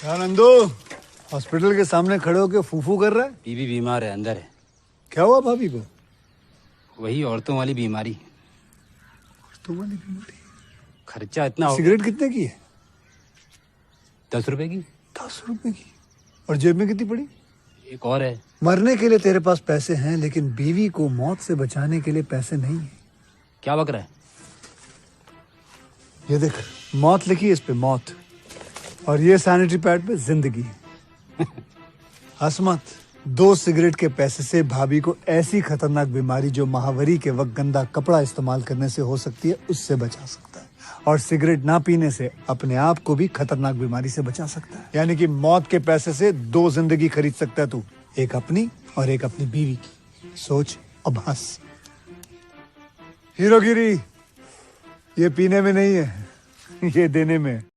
क्या नंदू हॉस्पिटल के सामने खड़े होके फूफू कर रहा है? बीवी बीमार है, अंदर है। क्या हुआ भाभी को? वही औरतों वाली बीमारी। तुम्हारी बीमारी? खर्चा इतना हो। सिगरेट कितने की है? 10 रुपए की। 10 रुपए की? और जेब में कितनी पड़ी? एक और है। मरने के लिए तेरे पास पैसे हैं, लेकिन बीवी को मौत से बचाने के लिए पैसे नहीं है। क्या बक रहा है? ये देख, मौत लिखी है इस पे, मौत। और ये सैनिटरी पैड पे जिंदगी। हंस मत। 2 सिगरेट के पैसे से भाभी को ऐसी खतरनाक बीमारी जो महावरी के वक्त गंदा कपड़ा इस्तेमाल करने से हो सकती है, उससे बचा सकता है। और सिगरेट ना पीने से अपने आप को भी खतरनाक बीमारी से बचा सकता है। यानी कि मौत के पैसे से 2 जिंदगी खरीद सकता है तू, एक अपनी और एक अपनी बीवी की। सोच अब हंस। हीरोगिरी ये पीने में नहीं है, ये देने में है।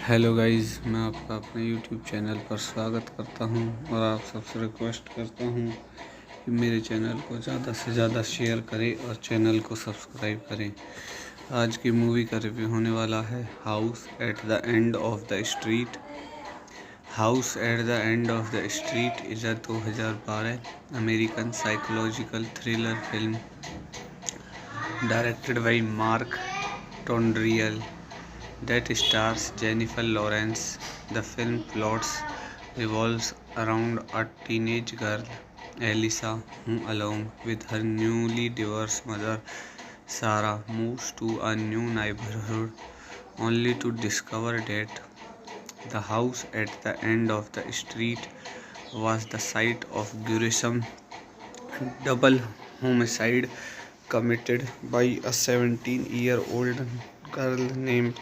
हेलो गाइस, मैं आपका अपने यूट्यूब चैनल पर स्वागत करता हूं और आप सबसे रिक्वेस्ट करता हूं कि मेरे चैनल को ज़्यादा से ज़्यादा शेयर करें और चैनल को सब्सक्राइब करें। आज की मूवी का रिव्यू होने वाला है house at the end of the street. House at the end of the street is a 2012 American psychological thriller film directed by Mark Tonderai that stars Jennifer Lawrence. The film plots revolves around a teenage girl, Elisa, who along with her newly divorced mother, Sarah, moves to a new neighborhood only to discover that the house at the end of the street was the site of gruesome double homicide committed by a 17-year-old girl named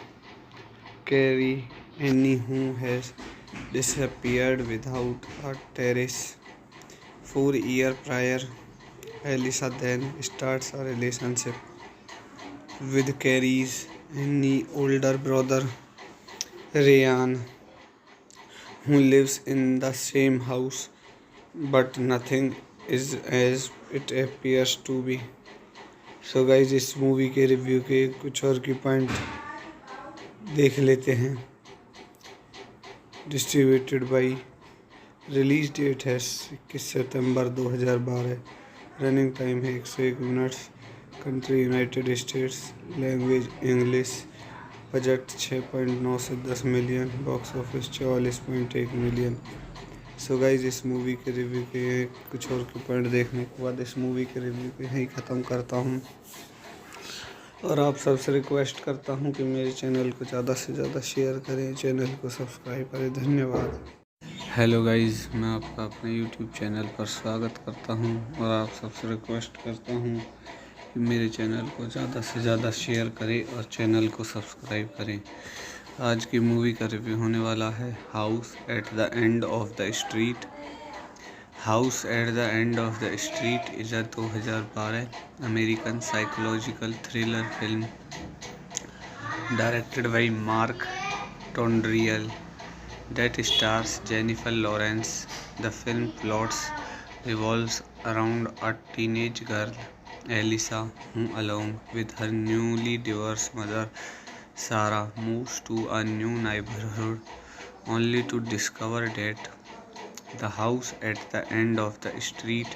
Carrie Annie, who has disappeared without a trace. 4 years prior, Elisa then starts a relationship with Carrie's Annie's older brother, Ryan, who lives in the same house, but nothing is as it appears to be. So guys, इस movie के review के कुछ और की point देख लेते हैं। Distributed by, release date है 21 सितंबर 2012, रनिंग टाइम है 101 minutes, country United states, language English, budget 6.9 से 10 million, box office 44.1 million. So guys, इस मूवी के रिव्यू के कुछ और के पॉइंट देखने के बाद इस मूवी के रिव्यू को यहीं ख़त्म करता हूँ और आप सबसे रिक्वेस्ट करता हूँ कि मेरे चैनल को ज़्यादा से ज़्यादा शेयर करें, चैनल को सब्सक्राइब करें। धन्यवाद। हेलो गाइस, मैं आपका अपने यूट्यूब चैनल पर स्वागत करता हूं और आप सबसे रिक्वेस्ट करता हूं कि मेरे चैनल को ज़्यादा से ज़्यादा शेयर करें और चैनल को सब्सक्राइब करें। आज की मूवी का रिव्यू होने वाला है house at the end of the street. House at the end of the street is a 2012 American psychological thriller film directed by Mark Tonderai that stars Jennifer Lawrence. The film plots revolves around a teenage girl, Elisa, who along with her newly divorced mother, Sarah, moves to a new neighborhood only to discover that the house at the end of the street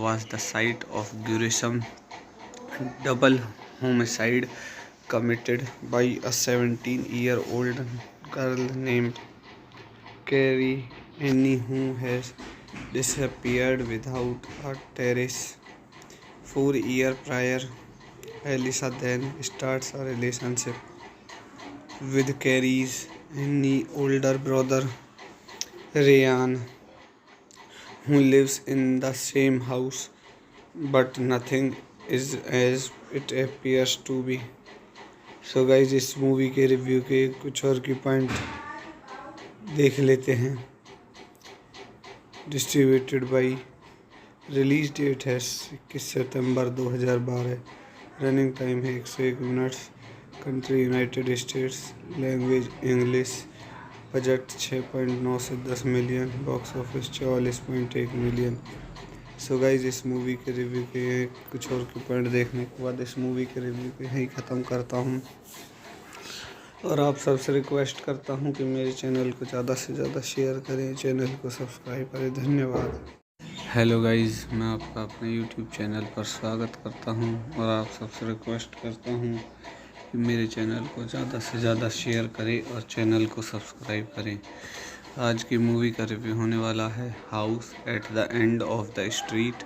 was the site of gruesome double homicide committed by a 17-year-old girl named Carrie Annie, who has disappeared without a trace. 4 years prior, Elisa then starts a relationship with Carrie's Annie's older brother, Ryan, who lives in the same house, but nothing is as it appears to be. So guys, इस movie के review के कुछ और की point देख लेते हैं। Distributed by, release date है 21 सितंबर 2012, रनिंग टाइम है 101 minutes, country United states, language English, budget 6.9 से 10 million, box office 44.1 million. So guys, इस मूवी के रिव्यू के कुछ और के पॉइंट देखने के बाद इस मूवी के रिव्यू को यहीं ख़त्म करता हूँ और आप सबसे रिक्वेस्ट करता हूँ कि मेरे चैनल को ज़्यादा से ज़्यादा शेयर करें, चैनल को सब्सक्राइब करें। धन्यवाद। हेलो गाइस, मैं आपका अपने यूट्यूब चैनल पर स्वागत करता हूँ और आप सबसे रिक्वेस्ट करता हूँ कि मेरे चैनल को ज़्यादा से ज़्यादा शेयर करें और चैनल को सब्सक्राइब करें। आज की मूवी का रिव्यू होने वाला है house at the end of the street.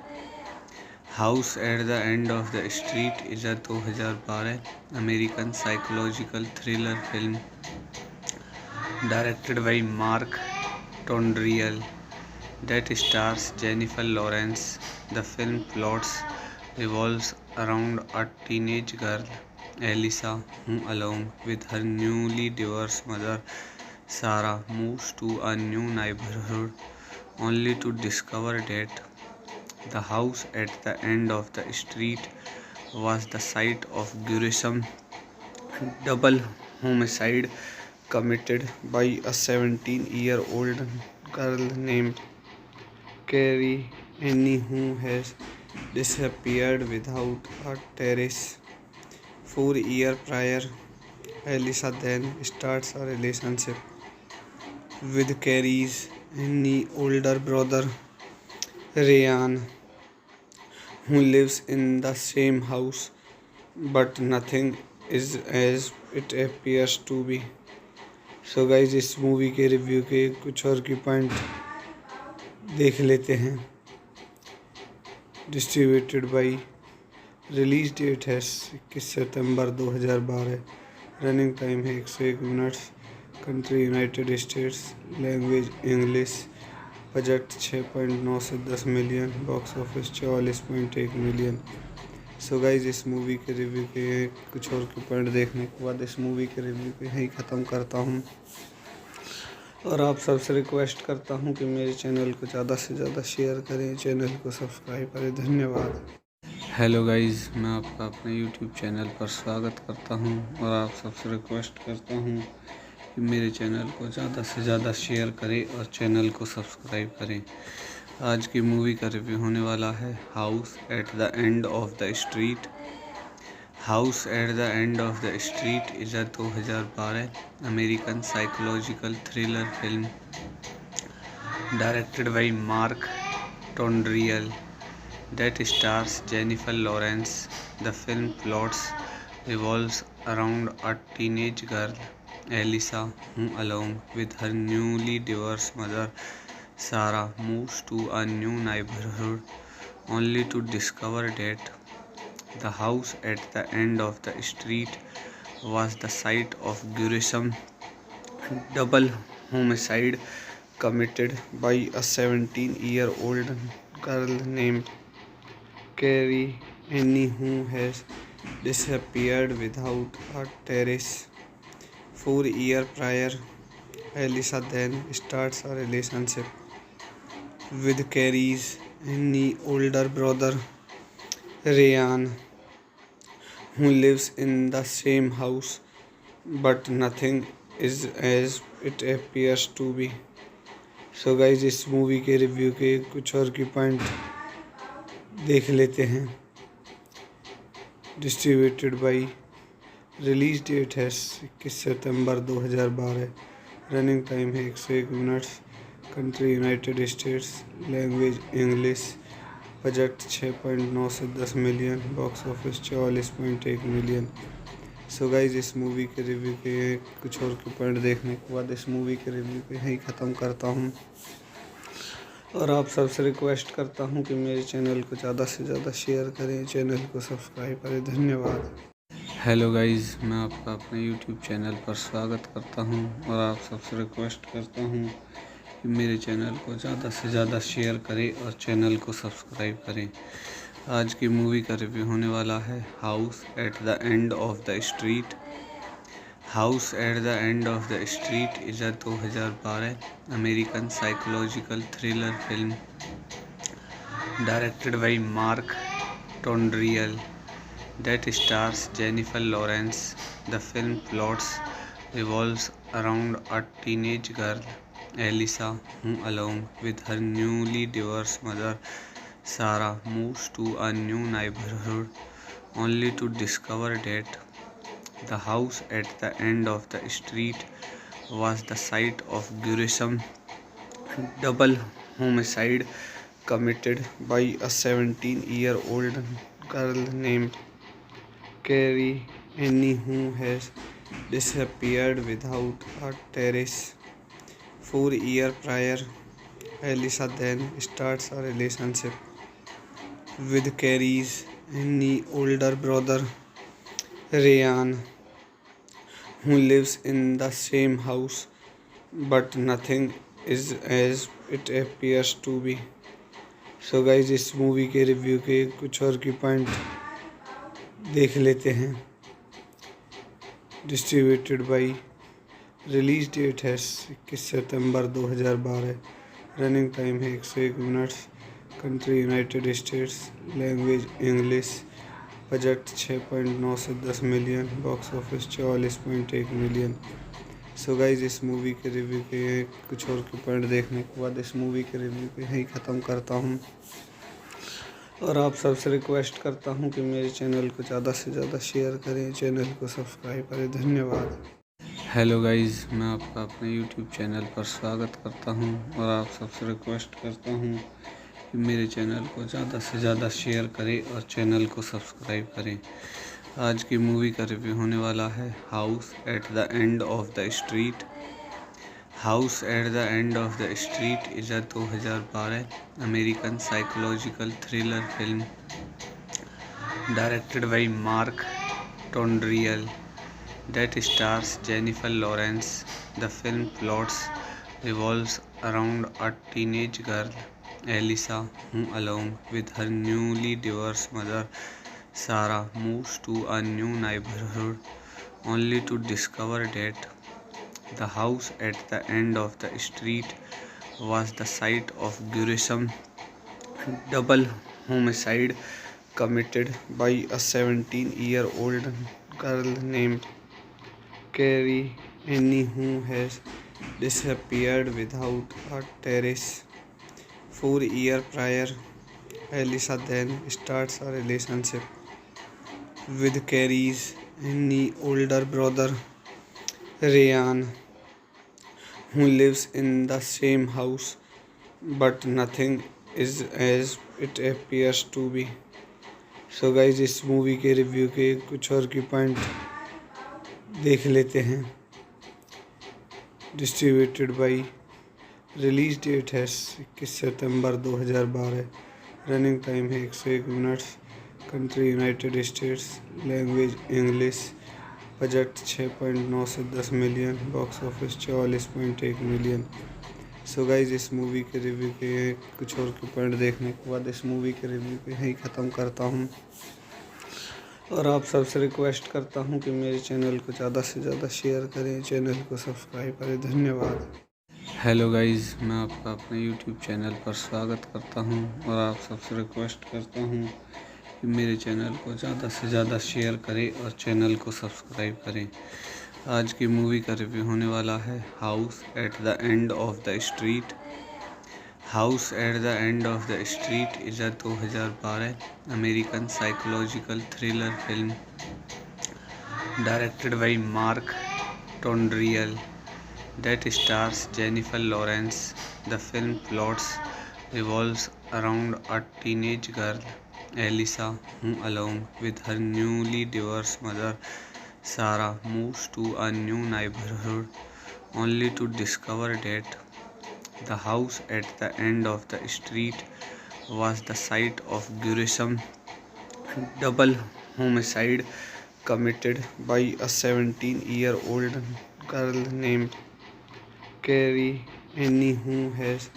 House at the end of the street is a 2012 American psychological thriller film directed by Mark Tonderai that stars Jennifer Lawrence. The film plots revolves around a teenage girl, Elisa, who along with her newly divorced mother, Sarah, moves to a new neighborhood only to discover that the house at the end of the street was the site of gruesome double homicide committed by a 17-year-old girl named Carrie Annie who has disappeared without a trace. 4 years prior, Elisa then starts a relationship with Carrie's Annie's older brother, Ryan, who lives in the same house, but nothing is as it appears to be. So guys इस movie के review के कुछ और की point देख लेते हैं। Distributed by, release date है 21 सितंबर 2012, रनिंग टाइम है 101 minutes, country United states, language English, budget 6.9 से 10 million, box office 44.1 million. So guys इस मूवी के रिव्यू के कुछ और के पॉइंट देखने के बाद इस मूवी के रिव्यू को यहीं ख़त्म करता हूँ और आप सबसे रिक्वेस्ट करता हूँ कि मेरे चैनल को ज़्यादा से ज़्यादा शेयर करें, चैनल को सब्सक्राइब करें। धन्यवाद। हेलो गाइज, मैं आपका अपने यूट्यूब चैनल पर स्वागत करता हूँ और आप सबसे रिक्वेस्ट करता हूँ कि मेरे चैनल को ज़्यादा से ज़्यादा शेयर करें और चैनल को सब्सक्राइब करें। आज की मूवी का रिव्यू होने वाला है house at the end of the street. House at the end of the street is a 2012 American psychological thriller film directed by Mark Tonderai that stars Jennifer Lawrence. The film plots revolves around a teenage girl, Elisa, who along with her newly divorced mother, Sarah, moves to a new neighborhood only to discover that the house at the end of the street was the site of gruesome double homicide committed by a 17-year-old girl named Carrie Annie who has disappeared without a trace. 4 years prior, Elisa then starts a relationship with Carrie's Annie's older brother, Ryan, who lives in the same house, but nothing is as it appears to be. So guys इस movie के review के कुछ और की point देख लेते हैं। Distributed by, release date है 21 सितंबर 2012, रनिंग टाइम है 101 minutes, country United states, language English, budget 6.9 से 10 million, box office 44.1 million. So guys इस मूवी के रिव्यू के कुछ और के पॉइंट देखने के बाद इस मूवी के रिव्यू को यहीं ख़त्म करता हूँ और आप सबसे रिक्वेस्ट करता हूँ कि मेरे चैनल को ज़्यादा से ज़्यादा शेयर करें, चैनल को सब्सक्राइब करें। धन्यवाद। हेलो गाइज, मैं आपका अपने यूट्यूब चैनल पर स्वागत करता हूँ और आप सबसे रिक्वेस्ट करता हूँ कि मेरे चैनल को ज़्यादा से ज़्यादा शेयर करें और चैनल को सब्सक्राइब करें। आज की मूवी का रिव्यू होने वाला है house at the end of the street. House at the end of the street is a 2012 American psychological thriller film directed by Mark Tonderai that stars Jennifer Lawrence. The film plots revolves around a teenage girl, Elisa, who along with her newly divorced mother, Sarah, moves to a new neighborhood only to discover that the house at the end of the street was the site of gruesome double homicide committed by a 17-year-old girl named Carrie Annie who has disappeared without a trace. 4 years prior, Elisa then starts a relationship with Carrie's Annie's older brother, Ryan, who lives in the same house, but nothing is as it appears to be. So guys इस movie के review के कुछ और की point देख लेते हैं। Distributed by, release date है 21 सितंबर 2012, रनिंग टाइम है 101 minutes, country United states, language English, budget 6.9 से 10 million, box office 44.1 million. So guys इस मूवी के रिव्यू के कुछ और के पॉइंट देखने के बाद इस मूवी के रिव्यू को यहीं ख़त्म करता हूँ और आप सबसे रिक्वेस्ट करता हूँ कि मेरे चैनल को ज़्यादा से ज़्यादा शेयर करें, चैनल को सब्सक्राइब करें। धन्यवाद। हेलो गाइज, मैं आपका अपने यूट्यूब चैनल पर स्वागत करता हूं और आप सबसे रिक्वेस्ट करता हूं कि मेरे चैनल को ज़्यादा से ज़्यादा शेयर करें और चैनल को सब्सक्राइब करें। आज की मूवी का रिव्यू होने वाला है house at the end of the street. House at the end of the street is a 2012 American psychological thriller film directed by Mark Tonderai that stars Jennifer Lawrence. The film plots revolves around a teenage girl, Elisa, who along with her newly divorced mother, Sarah, moves to a new neighborhood only to discover that the house at the end of the street was the site of gruesome double homicide committed by a 17-year-old girl named Carrie Annie, who has disappeared without a trace. 4 years prior, Elisa then starts a relationship with Carrie's Annie's older brother, Ryan, who lives in the same house, but nothing is as it appears to be. So guys, इस movie के review के कुछ और की point देख लेते हैं। Distributed by, release date है 21 सितंबर 2012, रनिंग टाइम है 101 minutes, country United states, language English, budget 6.9 से 10 million, box office 44.1 million. So guys इस मूवी के रिव्यू के कुछ और के पॉइंट देखने के बाद इस मूवी के रिव्यू को यहीं ख़त्म करता हूँ और आप सबसे रिक्वेस्ट करता हूँ कि मेरे चैनल को ज़्यादा से ज़्यादा शेयर करें, चैनल को सब्सक्राइब करें। धन्यवाद। हेलो गाइस, मैं आपका अपने यूट्यूब चैनल पर स्वागत करता हूँ और आप सबसे रिक्वेस्ट करता हूँ कि मेरे चैनल को ज़्यादा से ज़्यादा शेयर करें और चैनल को सब्सक्राइब करें। आज की मूवी का रिव्यू होने वाला है house at the end of the street. House at the end of the street is a 2012 American psychological thriller film directed by Mark Tonderai that stars Jennifer Lawrence. The film plots revolves around a teenage girl, Elisa, who along with her newly divorced mother, Sarah, moves to a new neighborhood only to discover that the house at the end of the street was the site of gruesome double homicide committed by a 17-year-old girl named Carrie Annie, who has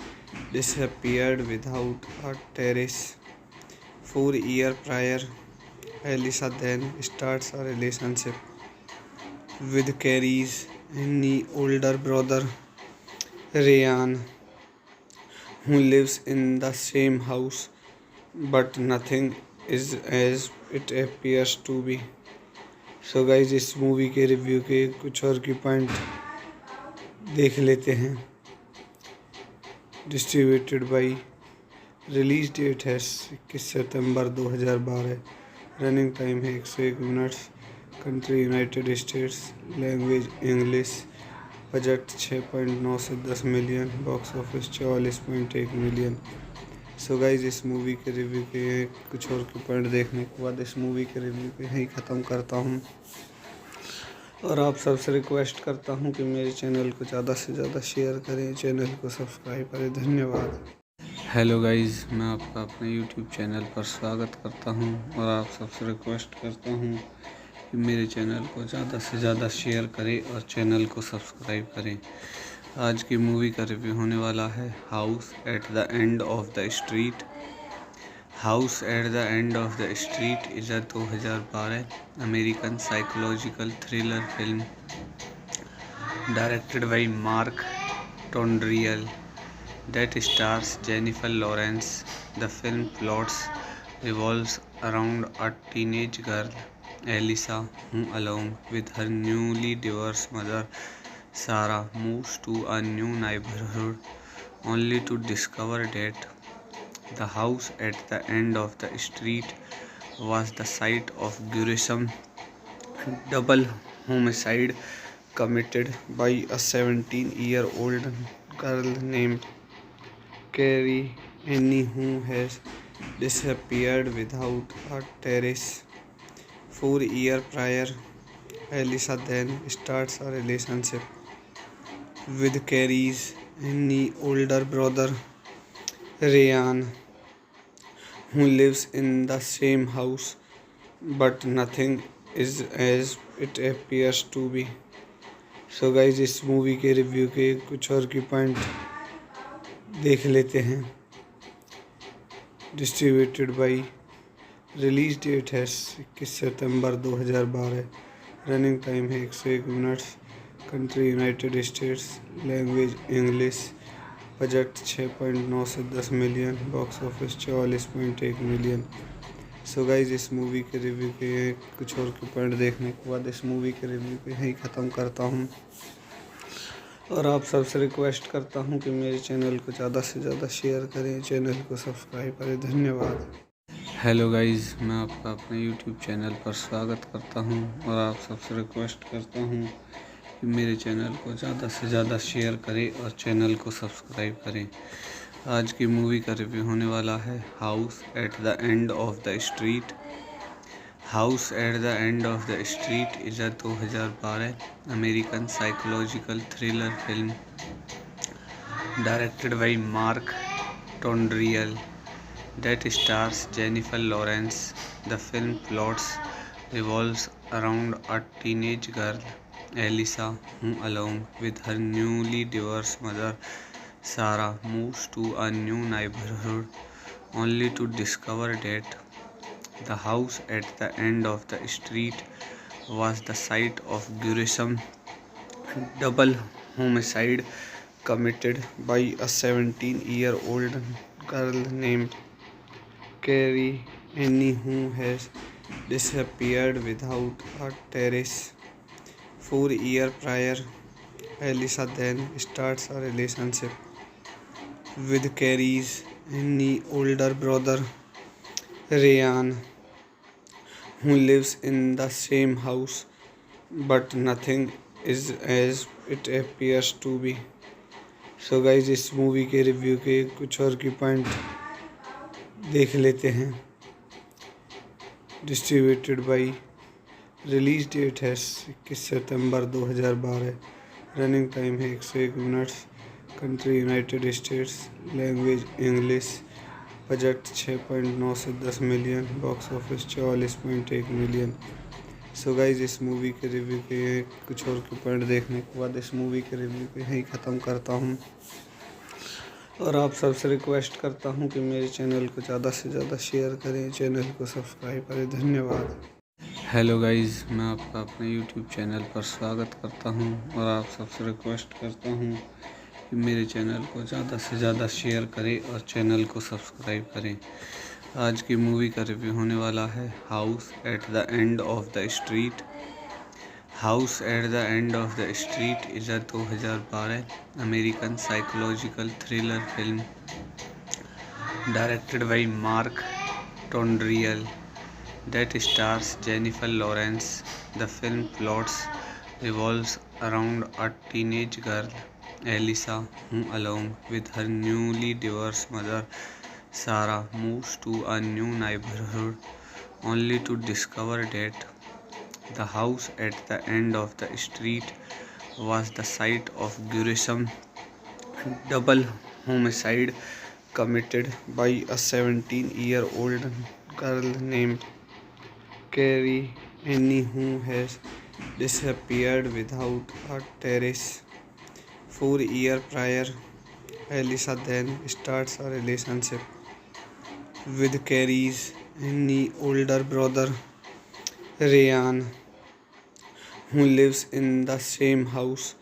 disappeared without a trace. 4 years prior, Elisa then starts a relationship with Carrie's Annie's older brother, Ryan, who lives in the same house, but nothing is as it appears to be. So guys, इस movie के review के कुछ और की point देख लेते हैं। Distributed by, release date है 21 सितंबर 2012, रनिंग टाइम है 101 minutes, country United states, language English, budget 6.9 से 10 million, box office 44.1 million. So guys इस मूवी के रिव्यू के कुछ और के पॉइंट देखने के बाद इस मूवी के रिव्यू को यहीं ख़त्म करता हूँ और आप सबसे रिक्वेस्ट करता हूँ कि मेरे चैनल को ज़्यादा से ज़्यादा शेयर करें, चैनल को सब्सक्राइब करें। धन्यवाद। हेलो गाइस, मैं आपका अपने यूट्यूब चैनल पर स्वागत करता हूँ और आप सबसे रिक्वेस्ट करता हूँ कि मेरे चैनल को ज़्यादा से ज़्यादा शेयर करें और चैनल को सब्सक्राइब करें। आज की मूवी का रिव्यू होने वाला है house at the end of the street. House at the end of the street is a 2012 American psychological thriller film directed by Mark Tonderai that stars Jennifer Lawrence. The film plots revolves around a teenage girl, Elisa, who along with her newly divorced mother, Sarah moves to a new neighborhood only to discover that the house at the end of the street was the site of gruesome double homicide committed by a 17-year-old girl named Carrie Annie who has disappeared without a trace. 4 years prior, Elisa then starts a relationship with Carrie's Annie older brother Ryan, who lives in the same house, but nothing is as it appears to be. So guys इस movie के review के कुछ और की point देख लेते हैं। Distributed by, release date है 21 सितंबर 2012, रनिंग टाइम है 101 minutes, country United states, language English, budget 6.9 से 10 million, box office 44.1 million. So guys इस मूवी के रिव्यू के कुछ और के पॉइंट देखने के बाद इस मूवी के रिव्यू को यहीं ख़त्म करता हूँ और आप सबसे रिक्वेस्ट करता हूँ कि मेरे चैनल को ज़्यादा से ज़्यादा शेयर करें, चैनल को सब्सक्राइब करें। धन्यवाद। हेलो गाइज, मैं आपका अपने यूट्यूब चैनल पर स्वागत करता हूँ और आप सबसे रिक्वेस्ट करता हूँ कि मेरे चैनल को ज़्यादा से ज़्यादा शेयर करें और चैनल को सब्सक्राइब करें। आज की मूवी का रिव्यू होने वाला है house at the end of the street. House at the end of the street is a 2012 American psychological thriller film directed by Mark Tonderai that stars Jennifer Lawrence. The film plots revolves around a teenage girl, Elisa, who along with her newly divorced mother, Sarah, moves to a new neighborhood only to discover that the house at the end of the street was the site of gruesome double homicide committed by a 17-year-old girl named Carrie Annie who has disappeared without a trace. 4 years prior, Elisa then starts a relationship with Carrie's Annie older brother Ryan, who lives in the same house, but nothing is as it appears to be. So guys इस movie के review के कुछ और की point देख लेते हैं। Distributed by, release date है 21 सितंबर 2012, रनिंग टाइम है 101 minutes, country United states, language English, budget 6.9 से 10 million, box office 44.1 million. So guys इस मूवी के रिव्यू के कुछ और के पॉइंट देखने के बाद इस मूवी के रिव्यू को यहीं ख़त्म करता हूँ और आप सबसे रिक्वेस्ट करता हूँ कि मेरे चैनल को ज़्यादा से ज़्यादा शेयर करें, चैनल को सब्सक्राइब करें। धन्यवाद। हेलो गाइज, मैं आपका अपने यूट्यूब चैनल पर स्वागत करता हूँ और आप सबसे रिक्वेस्ट करता हूँ कि मेरे चैनल को ज़्यादा से ज़्यादा शेयर करें और चैनल को सब्सक्राइब करें। आज की मूवी का रिव्यू होने वाला है house at the end of the street. House at the end of the street is a 2012 American psychological thriller film directed by Mark Tonderai that stars Jennifer Lawrence. The film plots revolves around a teenage girl, Elisa, who along with her newly divorced mother, Sarah, moves to a new neighborhood only to discover that the house at the end of the street was the site of gruesome double homicide committed by a 17-year-old girl named Carrie Annie who has disappeared without a trace. 4 years prior, Elisa then starts a relationship with Carrie's Annie older brother Ryan, who lives in the same house,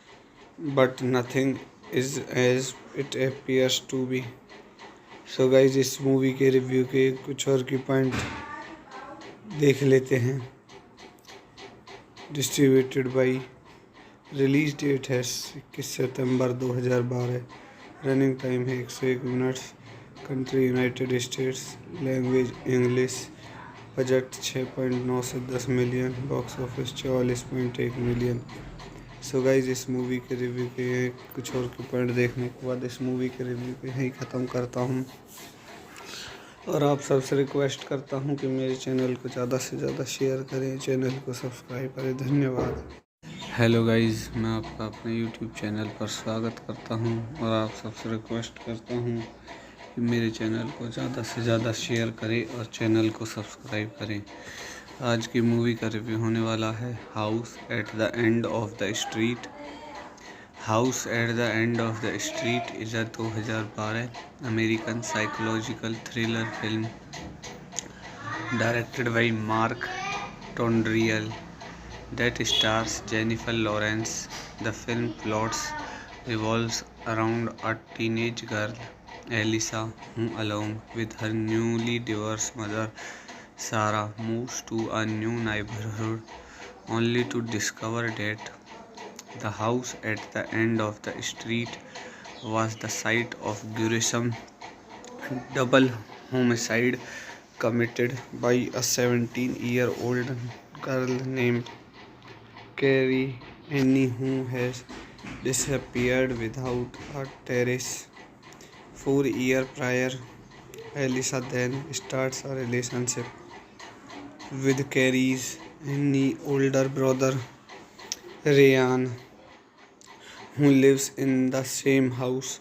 but nothing is as it appears to be. So guys इस movie के review के कुछ और की point देख लेते हैं। Distributed by, release date है 21 सितंबर 2012। रनिंग टाइम है 101 minutes. Country United states. Language English. Budget 6.9 से 10 million. Box office 44.1 million. So guys इस मूवी के रिव्यू के कुछ और के पॉइंट देखने के बाद इस मूवी के रिव्यू को यहीं ख़त्म करता हूँ और आप सबसे रिक्वेस्ट करता हूँ कि मेरे चैनल को ज़्यादा से ज़्यादा शेयर करें, चैनल को सब्सक्राइब करें। धन्यवाद। हेलो गाइज, मैं आपका अपने यूट्यूब चैनल पर स्वागत करता हूं और आप सबसे रिक्वेस्ट करता हूं कि मेरे चैनल को ज़्यादा से ज़्यादा शेयर करें और चैनल को सब्सक्राइब करें। आज की मूवी का रिव्यू होने वाला है house at the end of the street. House at the end of the street is a 2012 American psychological thriller film directed by Mark Tonderai that stars Jennifer Lawrence. The film plots revolves around a teenage girl, Elisa, who along with her newly divorced mother, Sarah, moves to a new neighborhood only to discover that the house at the end of the street was the site of gruesome double homicide committed by a 17-year-old girl named Carrie Annie, who has disappeared without a trace. 4 years prior, Elisa then starts a relationship with Carrie's Annie's older brother, Ryan, who lives in the same house,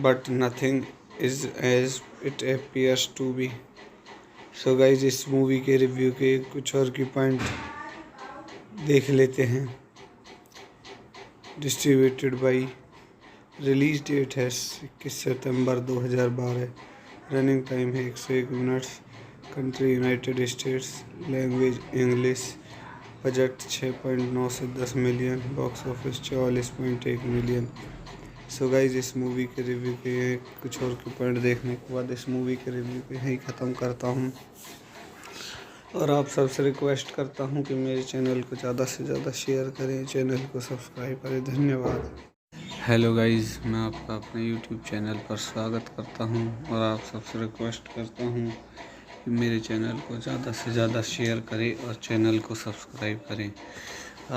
but nothing is as it appears to be. So guys, इस movie के review के कुछ और की point देख लेते हैं। Distributed by, release date है 21 सितंबर 2012। रनिंग टाइम है 101 minutes. Country United states. Language English. Budget 6.9 से 10 million. Box office 44.1 million. So guys इस मूवी के रिव्यू के कुछ और के पॉइंट देखने के बाद इस मूवी के रिव्यू को यहीं ख़त्म करता हूँ और आप सबसे रिक्वेस्ट करता हूं कि मेरे चैनल को ज़्यादा से ज़्यादा शेयर करें, चैनल को सब्सक्राइब करें। धन्यवाद। हेलो गाइस, मैं आपका अपने यूट्यूब चैनल पर स्वागत करता हूं और आप सबसे रिक्वेस्ट करता हूं कि मेरे चैनल को ज़्यादा से ज़्यादा शेयर करें और चैनल को सब्सक्राइब करें।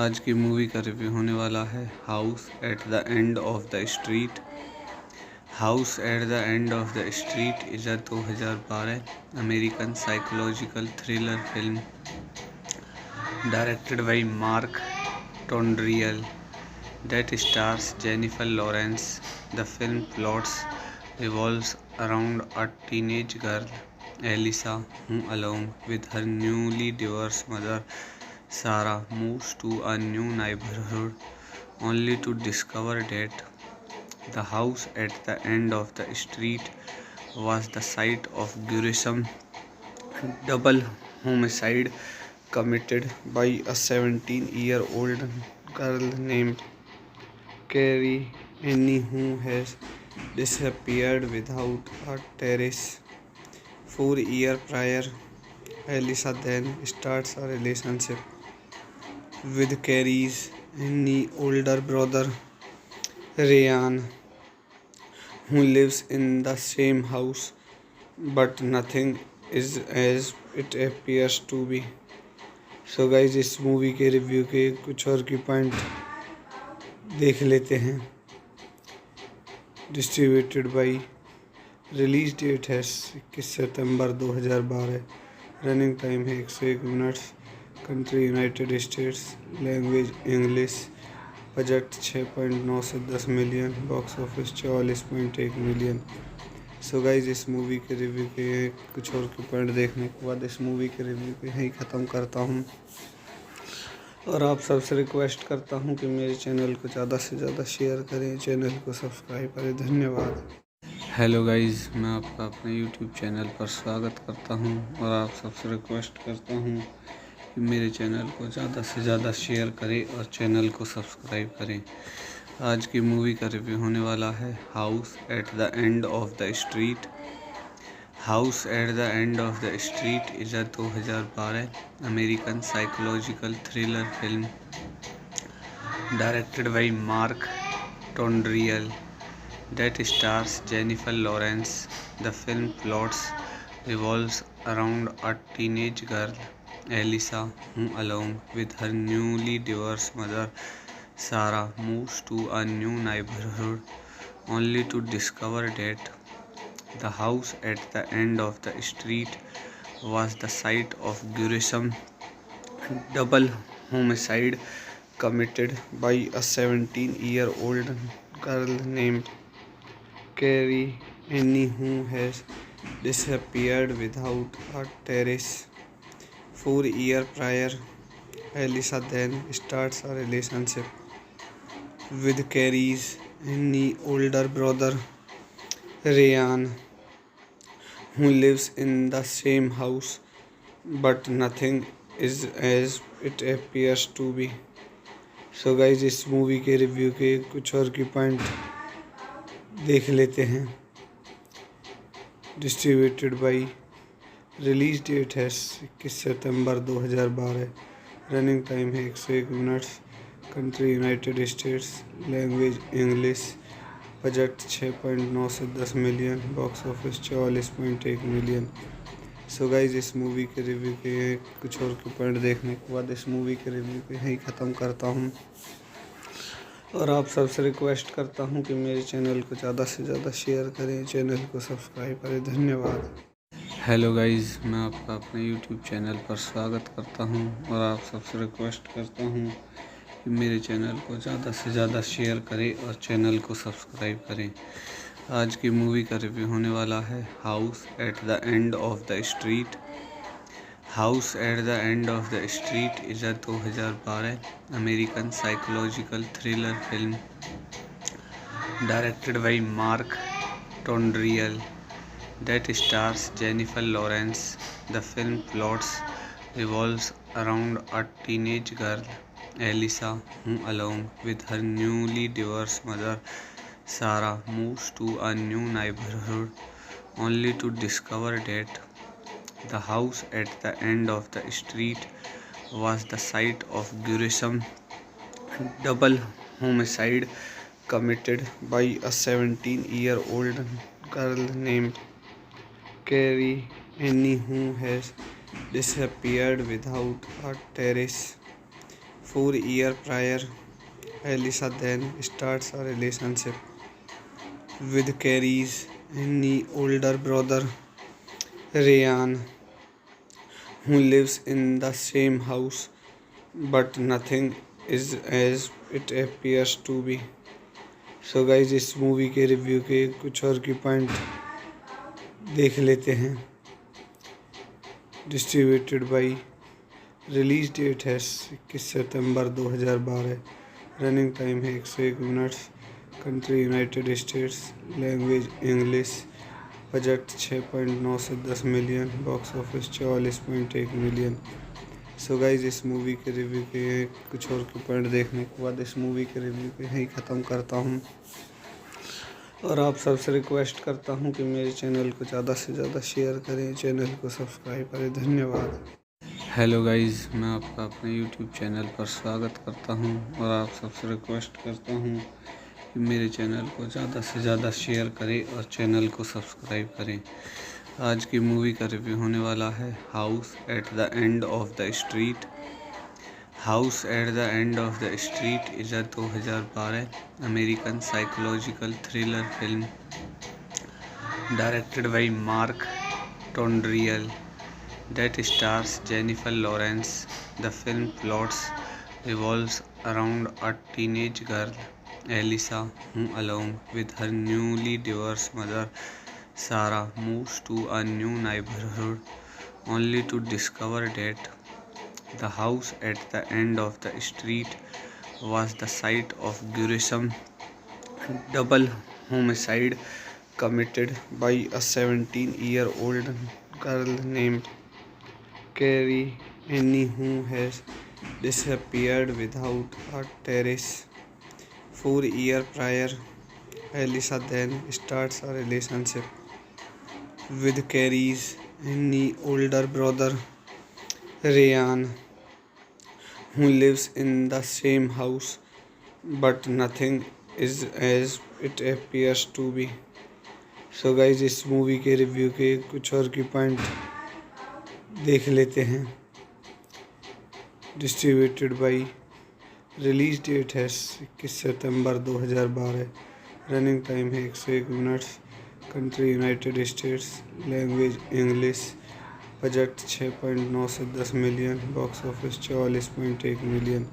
आज की मूवी का रिव्यू होने वाला है house at the end of the street. House at the end of the street is a 2012 American psychological thriller film directed by Mark Tonderai that stars Jennifer Lawrence. The film plots revolves around a teenage girl, Elisa, who along with her newly divorced mother, Sarah, moves to a new neighborhood only to discover that the house at the end of the street was the site of gruesome double homicide committed by a 17-year-old girl named Carrie Annie, who has disappeared without a trace. 4 years prior, Elisa then starts a relationship with Carrie's Annie's older brother, Ryan, who lives in the same house, but nothing is as it appears to be. So guys, इस movie के review के कुछ और की point देख लेते हैं। Distributed by, release date है 21 सितंबर 2012। रनिंग टाइम है 101 minutes. Country United states. Language English. Budget 6.9 से 10 million. Box office 44.1 million. So guys इस मूवी के रिव्यू के कुछ और के पॉइंट देखने के बाद इस मूवी के रिव्यू को यहीं ख़त्म करता हूँ और आप सबसे रिक्वेस्ट करता हूँ कि मेरे चैनल को ज़्यादा से ज़्यादा शेयर करें, चैनल को सब्सक्राइब करें। धन्यवाद। हेलो गाइस, मैं आपका अपने यूट्यूब चैनल पर स्वागत करता हूं और आप सबसे रिक्वेस्ट करता हूं कि मेरे चैनल को ज़्यादा से ज़्यादा शेयर करें और चैनल को सब्सक्राइब करें। आज की मूवी का रिव्यू होने वाला है house at the end of the street. House at the end of the street is a 2012 American psychological thriller film directed by Mark Tondriel, that stars Jennifer Lawrence. The film plots revolves around a teenage girl, Elisa, who, along with her newly divorced mother, Sarah, moves to a new neighborhood only to discover that the house at the end of the street was the site of gruesome double homicide committed by a 17-year-old girl named Carrie Annie, who has disappeared without a trace. 4 years prior, Elisa then starts a relationship with Carrie's older brother Ryan, who lives in the same house, but nothing is as it appears to be. So guys इस movie के review के कुछ और की point देख लेते हैं। Distributed by, release date है 21 सितंबर 2012, रनिंग टाइम है 101 minutes, country United states, language English, budget 6.9 से 10 million, box office 44.1 million. So guys इस मूवी के रिव्यू के कुछ और के पॉइंट देखने के बाद इस मूवी के रिव्यू को यहीं ख़त्म करता हूँ और आप सबसे रिक्वेस्ट करता हूँ कि मेरे चैनल को ज़्यादा से ज़्यादा शेयर करें, चैनल को सब्सक्राइब करें। धन्यवाद। हेलो गाइज, मैं आपका अपने यूट्यूब चैनल पर स्वागत करता हूँ और आप सबसे रिक्वेस्ट करता हूँ कि मेरे चैनल को ज़्यादा से ज़्यादा शेयर करें और चैनल को सब्सक्राइब करें। आज की मूवी का रिव्यू होने वाला है house at the end of the street. House at the end of the street is a 2012 American psychological thriller film directed by Mark Tonderai that stars Jennifer Lawrence. The film plots revolves around a teenage girl, Elisa, who, along with her newly divorced mother, Sarah, moves to a new neighborhood only to discover that the house at the end of the street was the site of gruesome double homicide committed by a 17-year-old girl named Carrie Annie, who has disappeared without a trace. 4 years prior, Elisa then starts a relationship with Carrie's older brother Ryan, who lives in the same house, but nothing is as it appears to be. So guys, इस movie के review के कुछ और की point देख लेते हैं। Distributed by, release date है 21 सितंबर 2012, रनिंग टाइम है 101 minutes, country United states, language English, budget 6.9 से 10 million, box office 44.1 million. So guys इस मूवी के रिव्यू के कुछ और के पॉइंट देखने के बाद इस मूवी के रिव्यू को यहीं ख़त्म करता हूँ और आप सबसे रिक्वेस्ट करता हूँ कि मेरे चैनल को ज़्यादा से ज़्यादा शेयर करें, चैनल को सब्सक्राइब करें। धन्यवाद। But nothing is as it appears to be. So guys, इस मूवी के रिव्यू के कुछ और की पॉइंट देख लेते हैं। डिस्ट्रीब्यूटेड बाई, रिलीज डेट है 21 सितंबर 2012, रनिंग टाइम है 101 minutes, country United states, language English, budget 6.9 से 10 million, box office 44.1 million. So guys इस मूवी के रिव्यू के कुछ और के पॉइंट देखने के बाद इस मूवी के रिव्यू को यहीं ख़त्म करता हूँ और आप सबसे रिक्वेस्ट करता हूँ कि मेरे चैनल को ज़्यादा से ज़्यादा शेयर करें, चैनल को सब्सक्राइब करें। धन्यवाद। हेलो गाइज, मैं आपका अपने यूट्यूब चैनल पर स्वागत करता हूँ और आप सबसे रिक्वेस्ट करता हूँ कि मेरे चैनल को ज़्यादा से ज़्यादा शेयर करें और चैनल को सब्सक्राइब करें। आज की मूवी का रिव्यू होने वाला है house at the end of the street. House at the end of the street is a 2012 American psychological thriller film directed by Mark Tonderai that stars Jennifer Lawrence. The film plots revolves around a teenage girl, Elisa, who, along with her newly divorced mother, Sarah, moves to a new neighborhood only to discover that the house at the end of the street was the site of gruesome double homicide committed by a 17-year-old girl named Carrie Annie, who has disappeared without a trace. 4 years prior, Elisa then starts a relationship with Carrie's older brother Ryan, who lives in the same house, but nothing is as it appears to be. So guys इस movie के review के कुछ और की point देख लेते हैं। Distributed by, release date है 21 सितंबर 2012, रनिंग टाइम है 101 minutes, country United states, language English, budget 6.9 से 10 million, box office 44.1 million.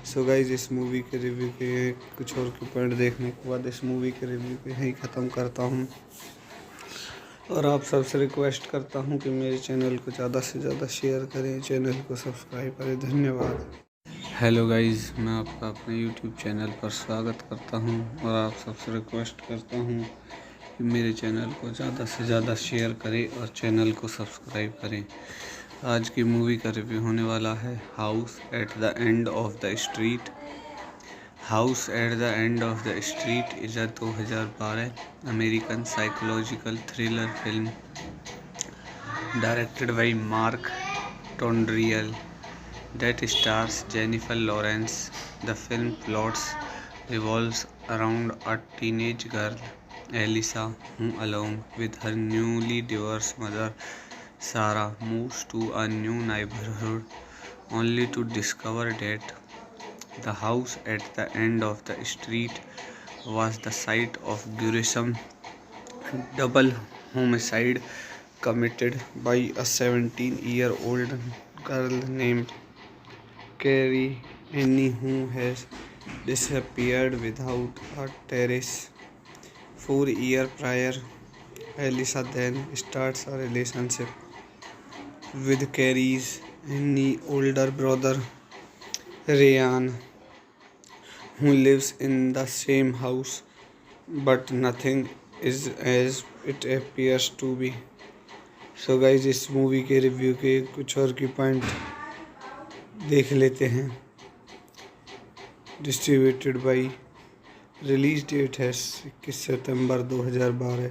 So guys इस मूवी के रिव्यू के कुछ और के पॉइंट देखने के बाद इस मूवी के रिव्यू को यहीं ख़त्म करता हूँ और आप सबसे रिक्वेस्ट करता हूँ कि मेरे चैनल को ज़्यादा से ज़्यादा शेयर करें, चैनल को सब्सक्राइब करें। धन्यवाद। हेलो गाइज, मैं आपका अपने यूट्यूब चैनल पर स्वागत करता हूँ और आप सबसे रिक्वेस्ट करता हूँ कि मेरे चैनल को ज़्यादा से ज़्यादा शेयर करें और चैनल को सब्सक्राइब करें। आज की मूवी का रिव्यू होने वाला है house at the end of the street. House at the end of the street is a 2012 American psychological thriller film directed by Mark Tonderai that stars Jennifer Lawrence. The film plots revolves around a teenage girl, Elisa, who along with her newly divorced mother, Sarah, moves to a new neighborhood only to discover that the house at the end of the street was the site of gruesome double homicide committed by a 17-year-old girl named Carrie Annie, who has disappeared without a trace. 4 years prior, Elisa then starts a relationship with Carrie's Annie's older brother, Ryan, who lives in the same house, but nothing is as it appears to be. So guys, इस movie के review के कुछ और की point देख लेते हैं। Distributed by, release date है 21 सितंबर 2012,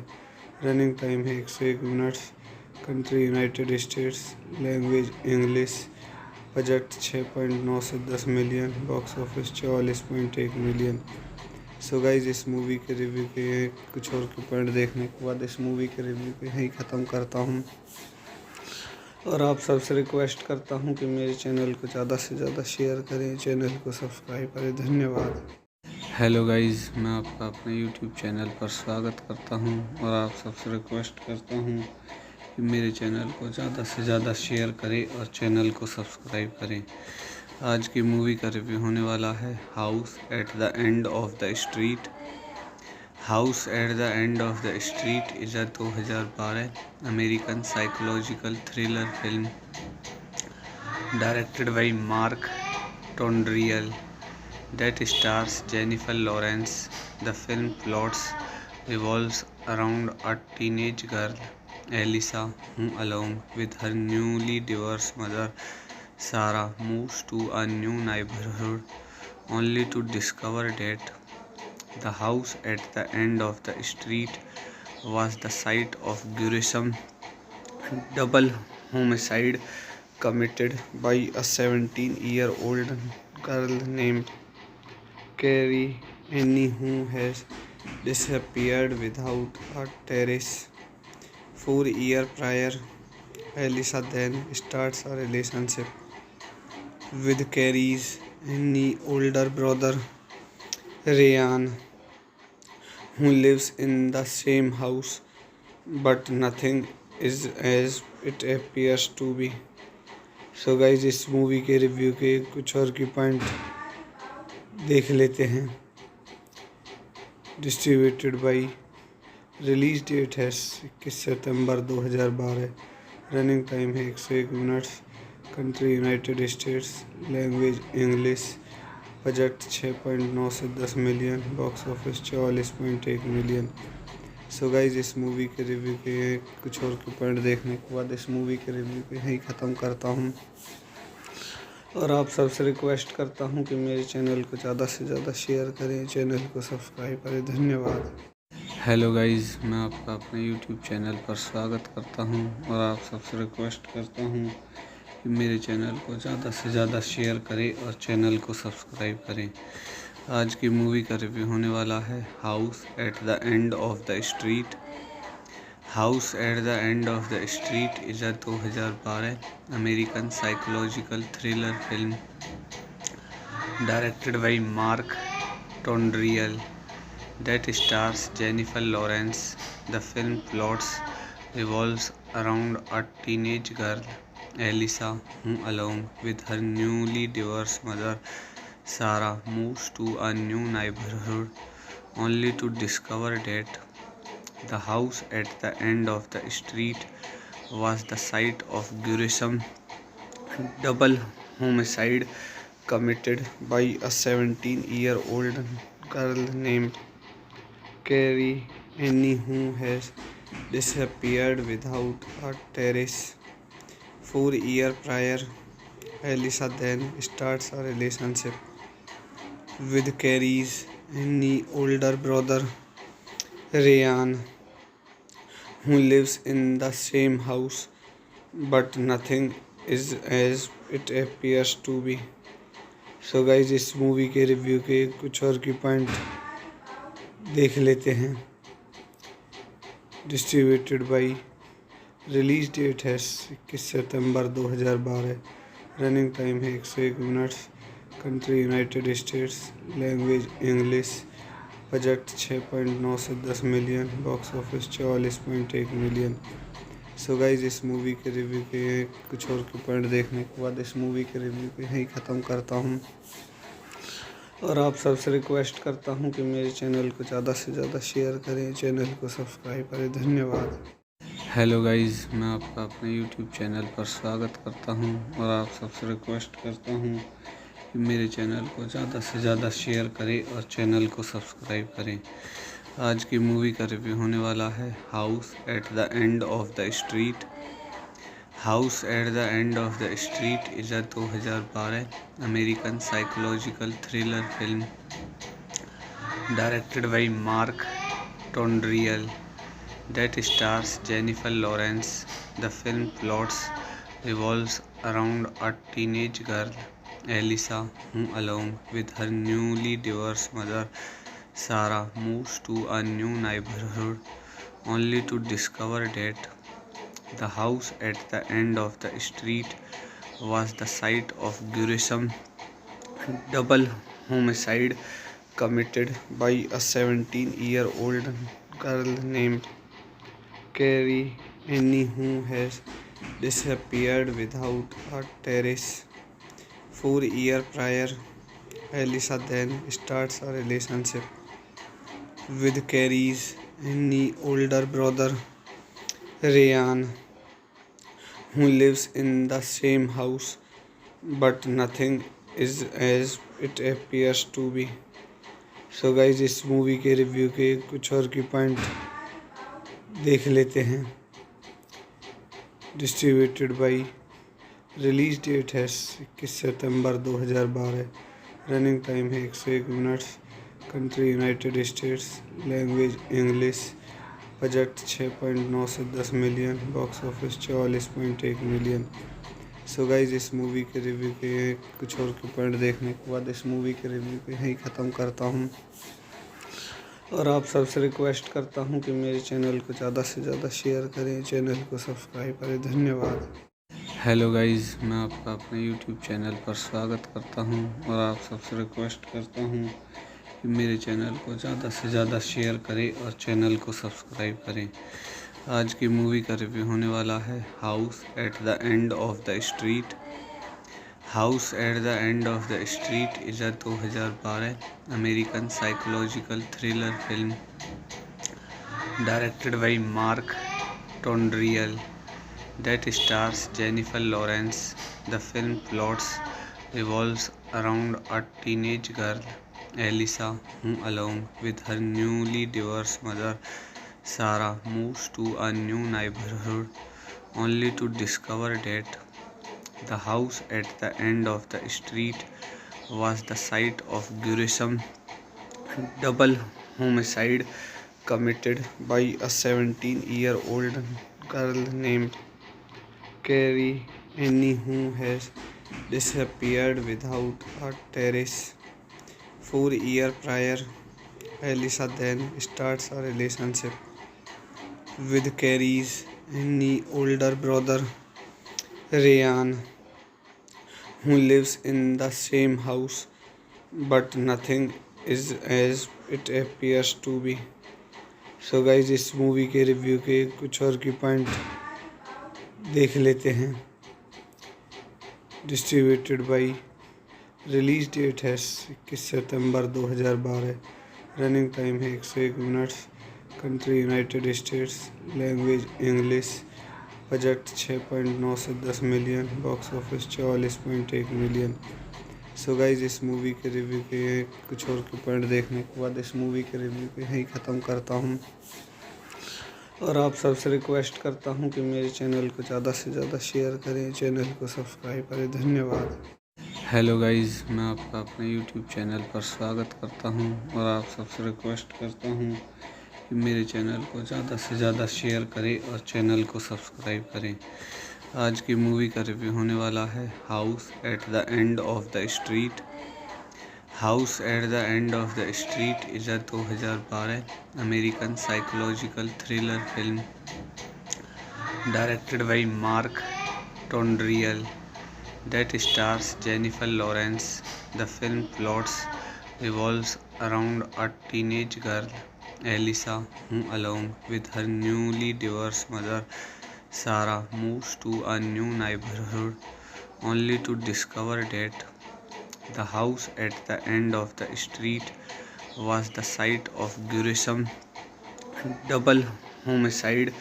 रनिंग टाइम है 101 minutes, country United states, language English, budget 6.9 से 10 million, box office 44.1 million. So guys इस मूवी के रिव्यू के कुछ और के पॉइंट देखने के बाद इस मूवी के रिव्यू को यहीं ख़त्म करता हूँ और आप सबसे रिक्वेस्ट करता हूँ कि मेरे चैनल को ज़्यादा से ज़्यादा शेयर करें, चैनल को सब्सक्राइब करें। धन्यवाद। हेलो गाइज, मैं आपका अपने यूट्यूब चैनल पर स्वागत करता हूँ और आप सबसे रिक्वेस्ट करता हूँ कि मेरे चैनल को ज़्यादा से ज़्यादा शेयर करें और चैनल को सब्सक्राइब करें। आज की मूवी का रिव्यू होने वाला है house at the end of the street. House at the end of the street is a 2012 American psychological thriller film directed by Mark Tonderai that stars Jennifer Lawrence. The film plots revolves around a teenage girl, Elisa, who along with her newly divorced mother, Sarah, moves to a new neighborhood only to discover that the house at the end of the street was the site of gruesome double homicide committed by a 17-year-old girl named Carrie Annie, who has disappeared without a trace. 4 years prior, Elisa then starts a relationship with Carrie's Annie's older brother, Ryan, who lives in the same house, but nothing is as it appears to be. So guys, इस movie के review के कुछ और की point देख लेते हैं। Distributed by, release date है 21 सितंबर 2012, रनिंग टाइम है 101 minutes, country United states, language English, budget 6.9 से 10 million, box office 44.1 million. So guys इस मूवी के रिव्यू के कुछ और के पॉइंट देखने के बाद इस मूवी के रिव्यू को यहीं ख़त्म करता हूँ और आप सबसे रिक्वेस्ट करता हूँ कि मेरे चैनल को ज़्यादा से ज़्यादा शेयर करें, चैनल को सब्सक्राइब करें। धन्यवाद। हेलो गाइज, मैं आपका अपने यूट्यूब चैनल पर स्वागत करता हूँ और आप सबसे रिक्वेस्ट करता हूँ कि मेरे चैनल को ज़्यादा से ज़्यादा शेयर करें और चैनल को सब्सक्राइब करें। आज की मूवी का रिव्यू होने वाला है house at the end of the street. House at the end of the street is a 2012 American psychological thriller film directed by Mark Tondriel that stars Jennifer Lawrence. The film plots revolves around a teenage girl, Elisa, who along with her newly divorced mother, Sarah, moves to a new neighborhood only to discover that the house at the end of the street was the site of gruesome double homicide committed by a 17-year-old girl named Carrie Annie who has disappeared without a trace. 4 years prior, Elisa then starts a relationship with Carrie's Annie older brother Ryan, who lives in the same house, but nothing is as it appears to be. So guys इस movie के review के कुछ और की point देख लेते हैं। Distributed by, release date है 21 सितंबर 2012, रनिंग टाइम है 101 minutes, country United states, language English, budget 6.9 से 10 million, box office 44.1 million. So guys इस मूवी के रिव्यू के कुछ और के पॉइंट देखने के बाद इस मूवी के रिव्यू को यहीं ख़त्म करता हूँ और आप सबसे रिक्वेस्ट करता हूँ कि मेरे चैनल को ज़्यादा से ज़्यादा शेयर करें, चैनल को सब्सक्राइब करें। धन्यवाद। हेलो गाइज, मैं आपका अपने यूट्यूब चैनल पर स्वागत करता हूँ और आप सबसे रिक्वेस्ट करता हूँ कि मेरे चैनल को ज़्यादा से ज़्यादा शेयर करें और चैनल को सब्सक्राइब करें। आज की मूवी का रिव्यू होने वाला है house at the end of the street. House at the end of the street is a 2012 American psychological thriller film directed by Mark Tonderai that stars Jennifer Lawrence. The film plots revolves around a teenage girl, Elisa, who along with her newly divorced mother, Sarah, moves to a new neighborhood only to discover that the house at the end of the street was the site of gruesome double homicide committed by a 17-year-old girl named Carrie Annie who has disappeared without a trace. 4 years prior, Elisa then starts a relationship with Carrie's Annie older brother Ryan, who lives in the same house, but nothing is as it appears to be. So guys इस movie के review के कुछ और की point देख लेते हैं। Distributed by, release date है 21 सितंबर 2012, रनिंग टाइम है 101 minutes, country United states, language English, budget 6.9 से 10 million, box office 44.1 million. So guys इस मूवी के रिव्यू के कुछ और के पॉइंट देखने के बाद इस मूवी के रिव्यू को यहीं ख़त्म करता हूँ और आप सबसे रिक्वेस्ट करता हूँ कि मेरे चैनल को ज़्यादा से ज़्यादा शेयर करें, चैनल को सब्सक्राइब करें। धन्यवाद। हेलो गाइज, मैं आपका अपने यूट्यूब चैनल पर स्वागत करता हूँ और आप सबसे रिक्वेस्ट करता हूँ कि मेरे चैनल को ज़्यादा से ज़्यादा शेयर करें और चैनल को सब्सक्राइब करें। आज की मूवी का रिव्यू होने वाला है house at the end of the street. House at the end of the street is a 2012 American psychological thriller film directed by Mark Tonderai that stars Jennifer Lawrence. The film plots revolves around a teenage girl, Elisa, who along with her newly divorced mother, Sarah, moves to a new neighborhood only to discover that the house at the end of the street was the site of gruesome double homicide committed by a 17-year-old girl named Carrie Annie who has disappeared without a trace. 4 years prior, Elisa then starts a relationship with Carrie's any older brother, Ryan, who lives in the same house, but nothing is as it appears to be. So guys इस movie के review के कुछ और की point देख लेते हैं। Distributed by, release date है 21 सितंबर 2012, रनिंग टाइम है 101 minutes, country United states, language English, budget 6.9 से 10 million, box office 44.1 million. So guys इस मूवी के रिव्यू के कुछ और के पॉइंट देखने के बाद इस मूवी के रिव्यू को यहीं ख़त्म करता हूँ और आप सबसे रिक्वेस्ट करता हूँ कि मेरे चैनल को ज़्यादा से ज़्यादा शेयर करें, चैनल को सब्सक्राइब करें। धन्यवाद। हेलो गाइज, मैं आपका अपने यूट्यूब चैनल पर स्वागत करता हूँ और आप सबसे रिक्वेस्ट करता हूँ कि मेरे चैनल को ज़्यादा से ज़्यादा शेयर करें और चैनल को सब्सक्राइब करें। आज की मूवी का रिव्यू होने वाला है house at the end of the street. House at the end of the street is a 2012 American psychological thriller film directed by Mark Tonderai that stars Jennifer Lawrence. The film plots revolves around a teenage girl, Elisa, who along with her newly divorced mother, Sarah, moves to a new neighborhood only to discover that the house at the end of the street was the site of gruesome double homicide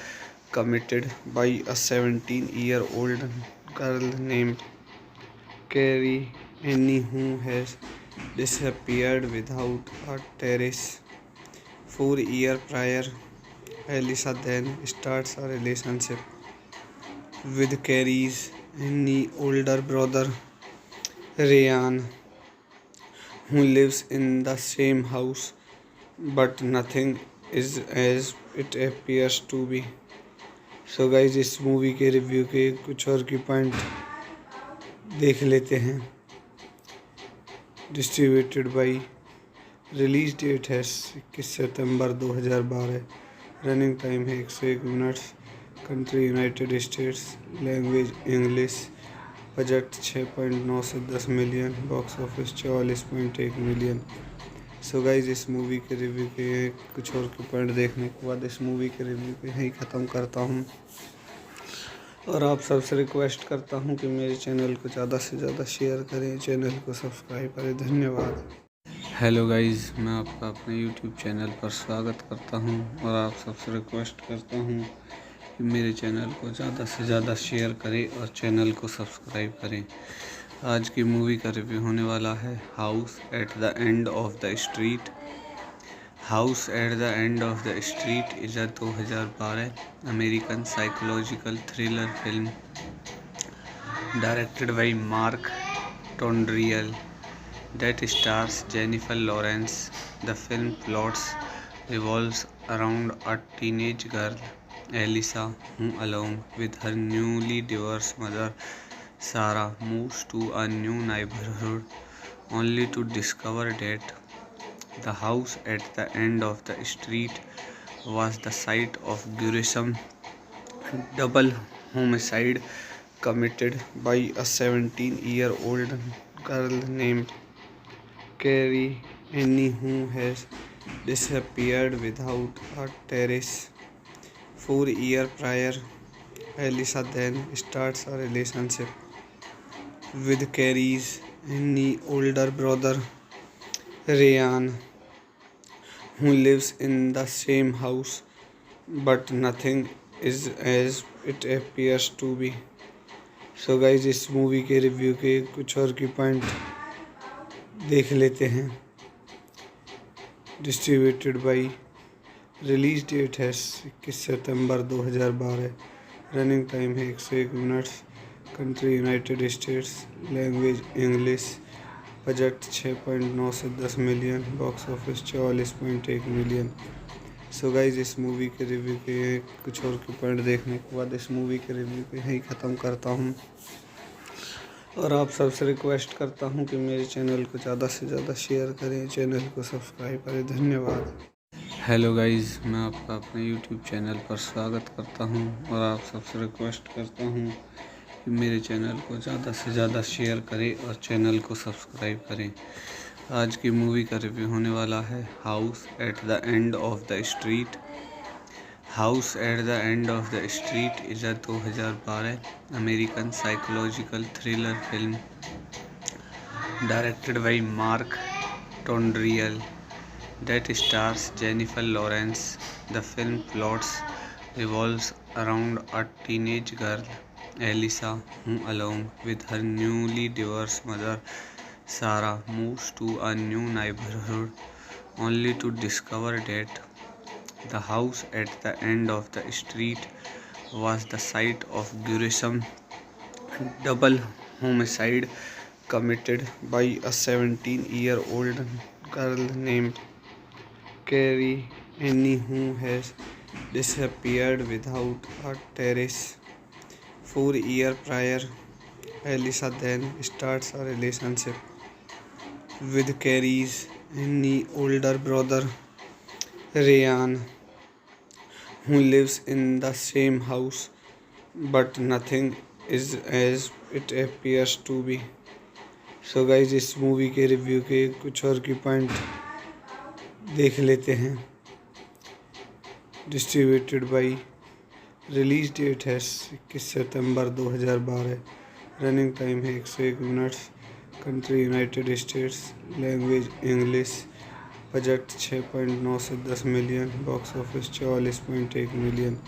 committed by a 17-year-old girl named Carrie Annie, who has disappeared without a trace. 4 years prior, Elisa then starts a relationship with Carrie's Annie older brother, Ryan, who lives in the same house, but nothing is as it appears to be. So guys इस movie के review के कुछ और की point देख लेते हैं। Distributed by, release date है 21 सितंबर 2012, रनिंग टाइम है 101 minutes, country United states, language English, budget 6.9 से 10 million, box office 44.1 million. So guys इस मूवी के रिव्यू के कुछ और के पॉइंट देखने के बाद इस मूवी के रिव्यू को यहीं ख़त्म करता हूँ और आप सबसे रिक्वेस्ट करता हूँ कि मेरे चैनल को ज़्यादा से ज़्यादा शेयर करें, चैनल को सब्सक्राइब करें। धन्यवाद। हेलो गाइज, मैं आपका अपने यूट्यूब चैनल पर स्वागत करता हूँ और आप सबसे रिक्वेस्ट करता हूँ कि मेरे चैनल को ज़्यादा से ज़्यादा शेयर करें और चैनल को सब्सक्राइब करें। आज की मूवी का रिव्यू होने वाला है house at the end of the street. House at the end of the street is a 2012 American psychological thriller film directed by Mark Tonderai that stars Jennifer Lawrence. The film plots revolves around a teenage girl, Elisa, who along with her newly divorced mother, Sarah, moves to a new neighborhood only to discover that the house at the end of the street was the site of gruesome double homicide committed by a 17-year-old girl named Carrie Annie, who has disappeared without a trace. 4 years prior, Elisa then starts a relationship with Carrie's Annie older brother, Ryan, who lives in the same house, but nothing is as it appears to be. So guys इस movie के review के कुछ और की point देख लेते हैं। Distributed by, release date है 21 सितंबर 2012, रनिंग टाइम है 101 minutes, country United states, language English, budget 6.9 से 10 million, box office 44.1 million. So guys इस मूवी के रिव्यू के कुछ और के पॉइंट देखने के बाद इस मूवी के रिव्यू को यहीं ख़त्म करता हूँ और आप सबसे रिक्वेस्ट करता हूँ कि मेरे चैनल को ज़्यादा से ज़्यादा शेयर करें, चैनल को सब्सक्राइब करें। धन्यवाद। हेलो गाइस, मैं आपका अपने यूट्यूब चैनल पर स्वागत करता हूं और आप सबसे रिक्वेस्ट करता हूं कि मेरे चैनल को ज़्यादा से ज़्यादा शेयर करें और चैनल को सब्सक्राइब करें। आज की मूवी का रिव्यू होने वाला है house at the end of the street. House at the end of the street is a 2012 American psychological thriller film directed by Mark Tonderai that stars Jennifer Lawrence. The film plots revolves around a teenage girl, Elisa, who along with her newly divorced mother, Sarah, moves to a new neighborhood only to discover that the house at the end of the street was the site of gruesome double homicide committed by a 17-year-old girl named Carrie Annie, who has disappeared without a trace. 4 years prior, Elisa then starts a relationship with Carrie's Annie's older brother, Ryan, who lives in the same house, but nothing is as it appears to be. So guys, इस movie के review के कुछ और की point देख लेते हैं। Distributed by, release date है 21 सितंबर 2012, रनिंग टाइम है 101 minutes, country United states, language English, budget 6.9 से 10 million, box office 44.1 million.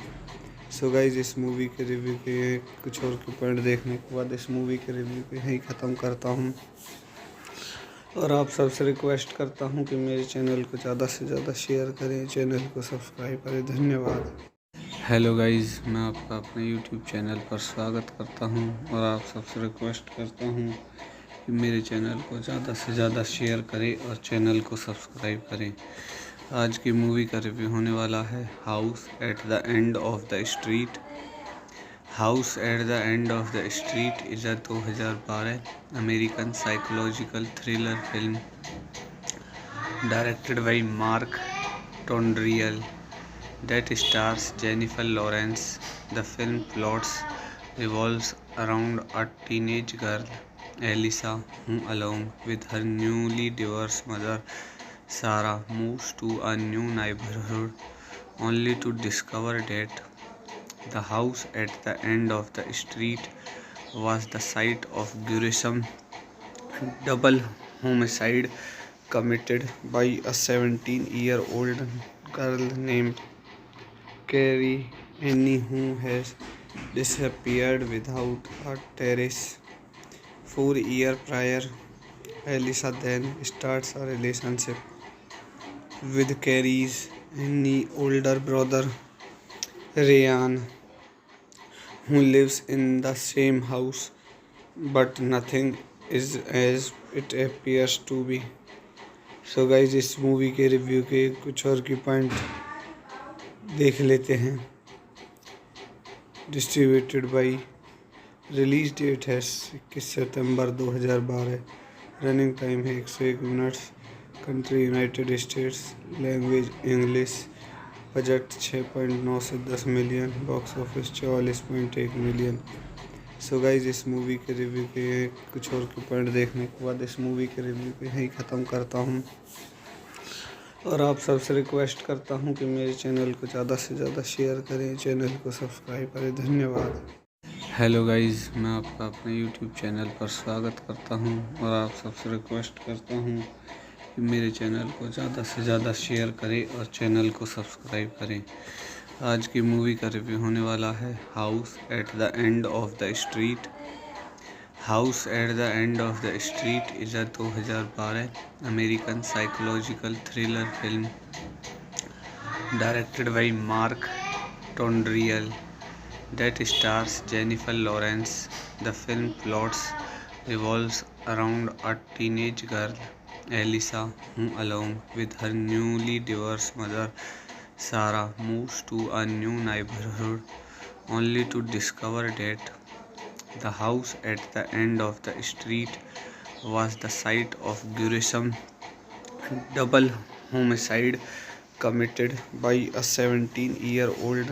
So guys, इस मूवी के रिव्यू के कुछ और के पॉइंट देखने के बाद इस मूवी के रिव्यू को यहीं ख़त्म करता हूँ और आप सबसे रिक्वेस्ट करता हूँ कि मेरे चैनल को ज़्यादा से ज़्यादा शेयर करें, चैनल को सब्सक्राइब करें। धन्यवाद। हेलो गाइस, मैं आपका अपने यूट्यूब चैनल पर स्वागत करता हूँ और आप सबसे रिक्वेस्ट करता हूँ कि मेरे चैनल को ज़्यादा से ज़्यादा शेयर करें और चैनल को सब्सक्राइब करें। आज की मूवी का रिव्यू होने वाला है house at the end of the street. House at the end of the street is a 2012 American psychological thriller film directed by Mark Tonderai that stars Jennifer Lawrence. The film plots revolves around a teenage girl, Elisa, who along with her newly divorced mother, Sarah, moves to a new neighborhood only to discover that the house at the end of the street was the site of gruesome double homicide committed by a 17-year-old girl named Carrie Annie, who has disappeared without a trace. 4 years prior, Elisa then starts a relationship with Carrie's Annie's older brother, Ryan, who lives in the same house, but nothing is as it appears to be. So guys, इस movie के review के कुछ और की point देख लेते हैं। Distributed by, release date है 21 सितंबर 2012, रनिंग टाइम है 101 minutes, country United states, language English, budget 6.9 से 10 million, box office 44.1 million. So guys, इस मूवी के रिव्यू के कुछ और के पॉइंट देखने के बाद इस मूवी के रिव्यू को यहीं ख़त्म करता हूँ और आप सबसे रिक्वेस्ट करता हूँ कि मेरे चैनल को ज़्यादा से ज़्यादा शेयर करें, चैनल को सब्सक्राइब करें। धन्यवाद। हेलो गाइस, मैं आपका अपने यूट्यूब चैनल पर स्वागत करता हूँ और आप सबसे रिक्वेस्ट करता हूँ कि मेरे चैनल को ज़्यादा से ज़्यादा शेयर करें और चैनल को सब्सक्राइब करें। आज की मूवी का रिव्यू होने वाला है house at the end of the street. House at the end of the street is a 2012 American psychological thriller film directed by Mark Tonderai that stars Jennifer Lawrence. The film plots revolves around a teenage girl, Elisa, who along with her newly divorced mother, Sarah, moves to a new neighborhood only to discover that The house at the end of the street was the site of gruesome double homicide committed by a 17-year-old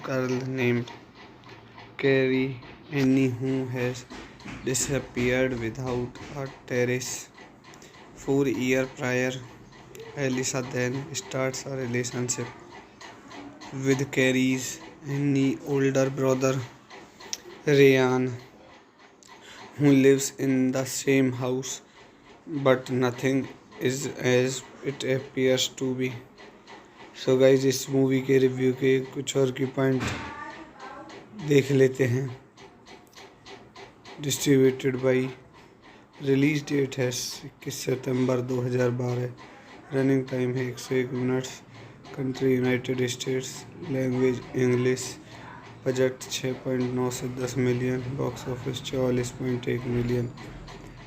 girl named Carrie Annie, who has disappeared without a trace. 4 years prior, Elisa then starts a relationship with Carrie's Annie's older brother, Ryan, who lives in the same house, but nothing is as it appears to be. So guys इस movie के review के कुछ और की point देख लेते हैं। Distributed by, release date है 21 सितंबर 2012, रनिंग टाइम है 101 minutes, country United states, language English, budget 6.9 से 10 million, box office 44.1 million.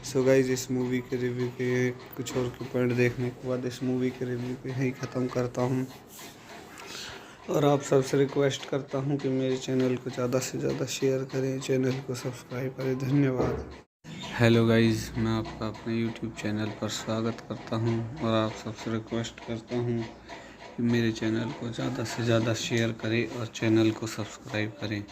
So guys इस मूवी के रिव्यू के कुछ और के पॉइंट देखने के बाद इस मूवी के रिव्यू को यहीं ख़त्म करता हूँ और आप सबसे रिक्वेस्ट करता हूँ कि मेरे चैनल को ज़्यादा से ज़्यादा शेयर करें, चैनल को सब्सक्राइब करें। धन्यवाद। हेलो गाइज, मैं आपका अपने यूट्यूब चैनल पर स्वागत करता हूँ और आप सबसे रिक्वेस्ट करता हूँ कि मेरे चैनल को ज़्यादा से ज़्यादा शेयर करें और चैनल को सब्सक्राइब करें।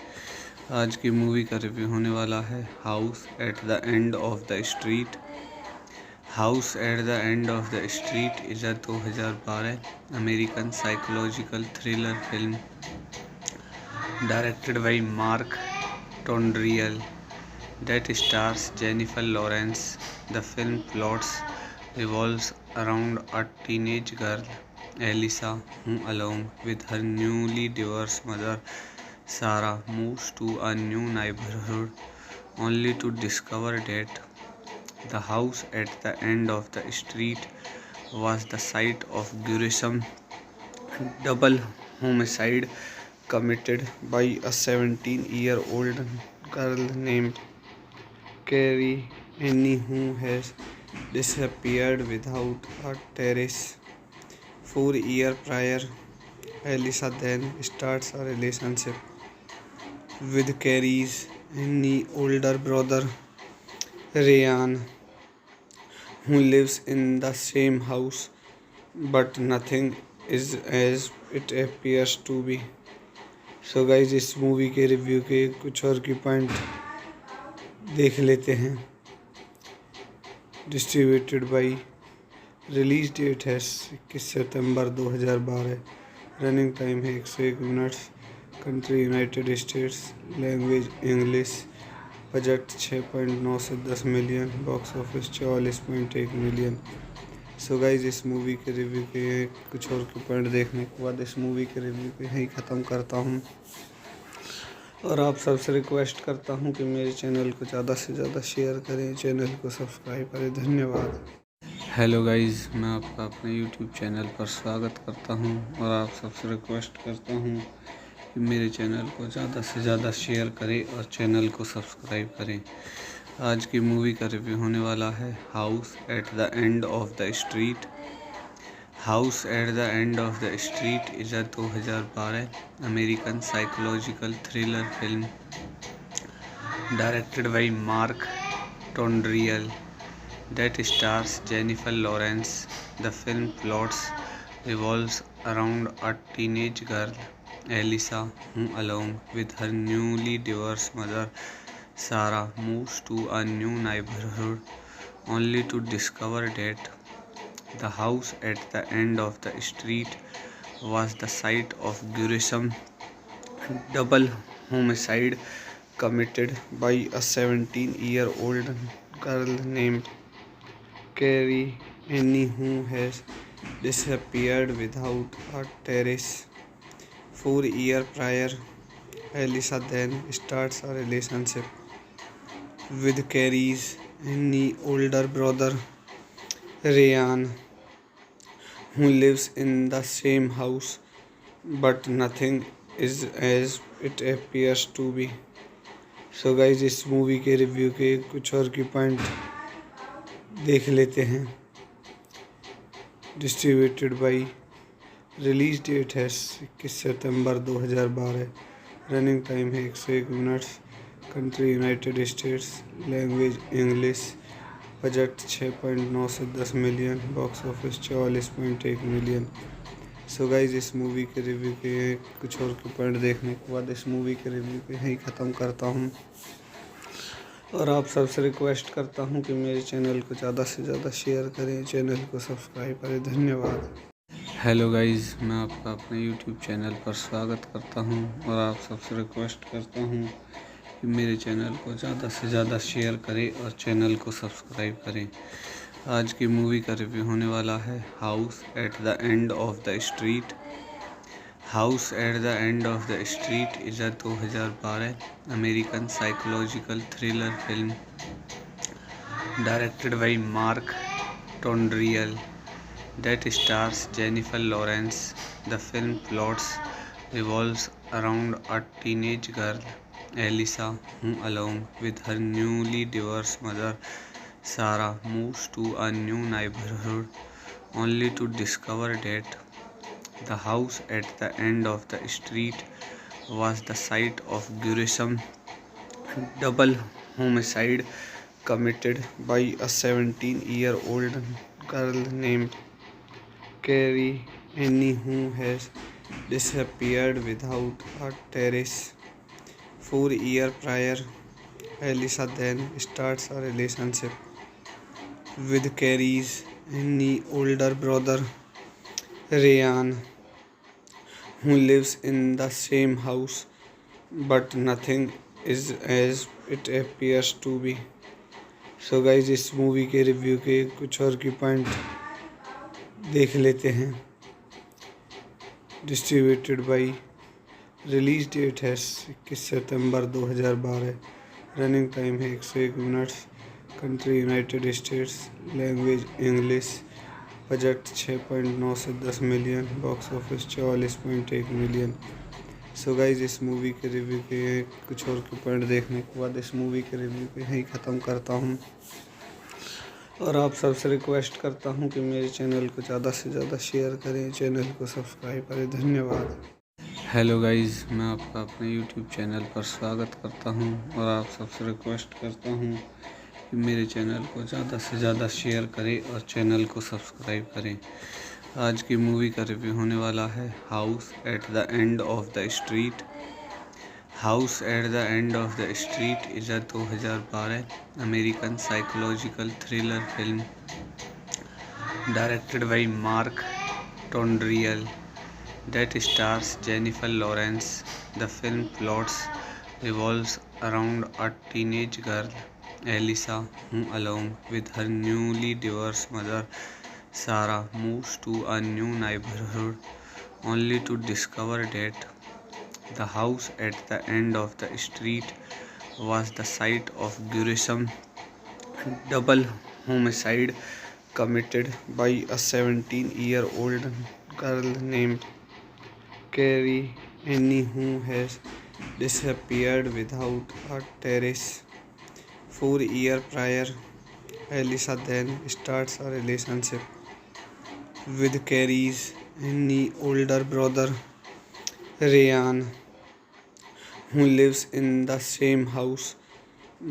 आज की मूवी का रिव्यू होने वाला है house at the end of the street. House at the end of the street is a 2012 American psychological thriller film directed by Mark Tonderai that stars Jennifer Lawrence. The film plots revolves around a teenage girl, Elisa, who along with her newly divorced mother, Sarah, moves to a new neighborhood only to discover that the house at the end of the street was the site of gruesome double homicide committed by a 17-year-old girl named Carrie Annie, who has disappeared without a trace. 4 years prior, Elisa then starts a relationship with Carrie's Annie's older brother, Ryan, who lives in the same house, but nothing is as it appears to be. So guys इस movie के review के कुछ और की point देख लेते हैं। Distributed by, release date है 21 सितंबर 2012, रनिंग टाइम है 101 minutes, country United states, language English, budget 6.9 से 10 million, box office 44.1 million. So guys इस मूवी के रिव्यू के कुछ और के पॉइंट देखने के बाद इस मूवी के रिव्यू को यहीं ख़त्म करता हूँ और आप सबसे रिक्वेस्ट करता हूँ कि मेरे चैनल को ज़्यादा से ज़्यादा शेयर करें, चैनल को सब्सक्राइब करें। धन्यवाद। हेलो गाइज, मैं आपका अपने यूट्यूब चैनल पर स्वागत करता हूँ और आप सबसे रिक्वेस्ट करता हूँ कि मेरे चैनल को ज़्यादा से ज़्यादा शेयर करें और चैनल को सब्सक्राइब करें। आज की मूवी का रिव्यू होने वाला है house at the end of the street. House at the end of the street is a 2012 American psychological thriller film directed by Mark Tonderai that stars Jennifer Lawrence. The film plots revolves around a teenage girl, Elisa, who along with her newly divorced mother, Sarah, moves to a new neighborhood only to discover that the house at the end of the street was the site of gruesome double homicide committed by a 17-year-old girl named Carrie Annie, who has disappeared without a trace. 4 years prior, Elisa then starts a relationship with Carrie's Annie's older brother, Ryan, who lives in the same house, but nothing is as it appears to be. So guys इस movie के review के कुछ और की point देख लेते हैं। Distributed by, release date है 21 सितंबर 2012, रनिंग टाइम है 101 minutes, country United states, language English, budget 6.9 से 10 million, box office 44.1 million. So guys इस मूवी के रिव्यू के कुछ और के पॉइंट देखने के बाद इस मूवी के रिव्यू को यहीं ख़त्म करता हूँ और आप सबसे रिक्वेस्ट करता हूँ कि मेरे चैनल को ज़्यादा से ज़्यादा शेयर करें, चैनल को सब्सक्राइब करें। धन्यवाद। हेलो गाइज, मैं आपका अपने यूट्यूब चैनल पर स्वागत करता हूं और आप सबसे रिक्वेस्ट करता हूं कि मेरे चैनल को ज़्यादा से ज़्यादा शेयर करें और चैनल को सब्सक्राइब करें। आज की मूवी का रिव्यू होने वाला है house at the end of the street. House at the end of the street is a 2012 American psychological thriller film directed by Mark Tonderai that stars Jennifer Lawrence. The film plots revolves around a teenage girl, Elisa, who along with her newly divorced mother, Sarah, moves to a new neighborhood only to discover that the house at the end of the street was the site of gruesome double homicide committed by a 17-year-old girl named Carrie Annie, who has disappeared without a trace. 4 years prior, Elisa then starts a relationship with Carrie's Annie's older brother, Ryan, who lives in the same house, but nothing is as it appears to be. So guys, इस movie के review के कुछ और की point देख लेते हैं। Distributed by, release date है 21 सितंबर 2012, रनिंग टाइम है 101 minutes, country United states, language English, budget 6.9 से 10 million, box office 44.1 million. So guys इस मूवी के रिव्यू के कुछ और के पॉइंट देखने के बाद इस मूवी के रिव्यू को यहीं ख़त्म करता हूँ और आप सबसे रिक्वेस्ट करता हूं कि मेरे चैनल को ज़्यादा से ज़्यादा शेयर करें, चैनल को सब्सक्राइब करें। धन्यवाद। हेलो गाइज, मैं आपका अपने यूट्यूब चैनल पर स्वागत करता हूं और आप सबसे रिक्वेस्ट करता हूं कि मेरे चैनल को ज़्यादा से ज़्यादा शेयर करें और चैनल को सब्सक्राइब करें। आज की मूवी का रिव्यू होने वाला है house at the end of the street. House at the end of the street is a 2012 American psychological thriller film directed by Mark Tonderai that stars Jennifer Lawrence. The film plots revolves around a teenage girl, Elisa, who along with her newly divorced mother, Sarah, moves to a new neighborhood only to discover that the house at the end of the street was the site of gruesome double homicide committed by a 17-year-old girl named Carrie Annie, who has disappeared without a trace. 4 years prior, Elisa then starts a relationship with Carrie's Annie's older brother, Ryan, who lives in the same house,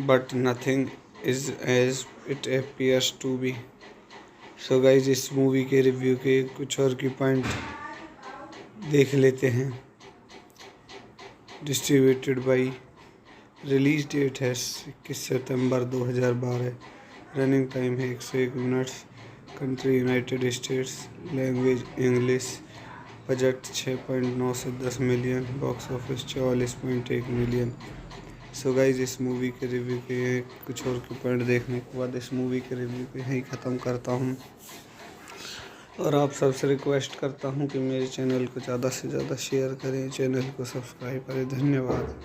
but nothing is as it appears to be. So guys, इस movie के review के कुछ और की point देख लेते हैं। Distributed by, release date है 21 सितंबर 2012, रनिंग टाइम है 101 minutes, country United states, language English, budget 6.9 से 10 million, box office 44.1 million. So guys इस मूवी के रिव्यू के कुछ और के पॉइंट देखने के बाद इस मूवी के रिव्यू को यहीं ख़त्म करता हूँ और आप सबसे रिक्वेस्ट करता हूं कि मेरे चैनल को ज़्यादा से ज़्यादा शेयर करें, चैनल को सब्सक्राइब करें। धन्यवाद।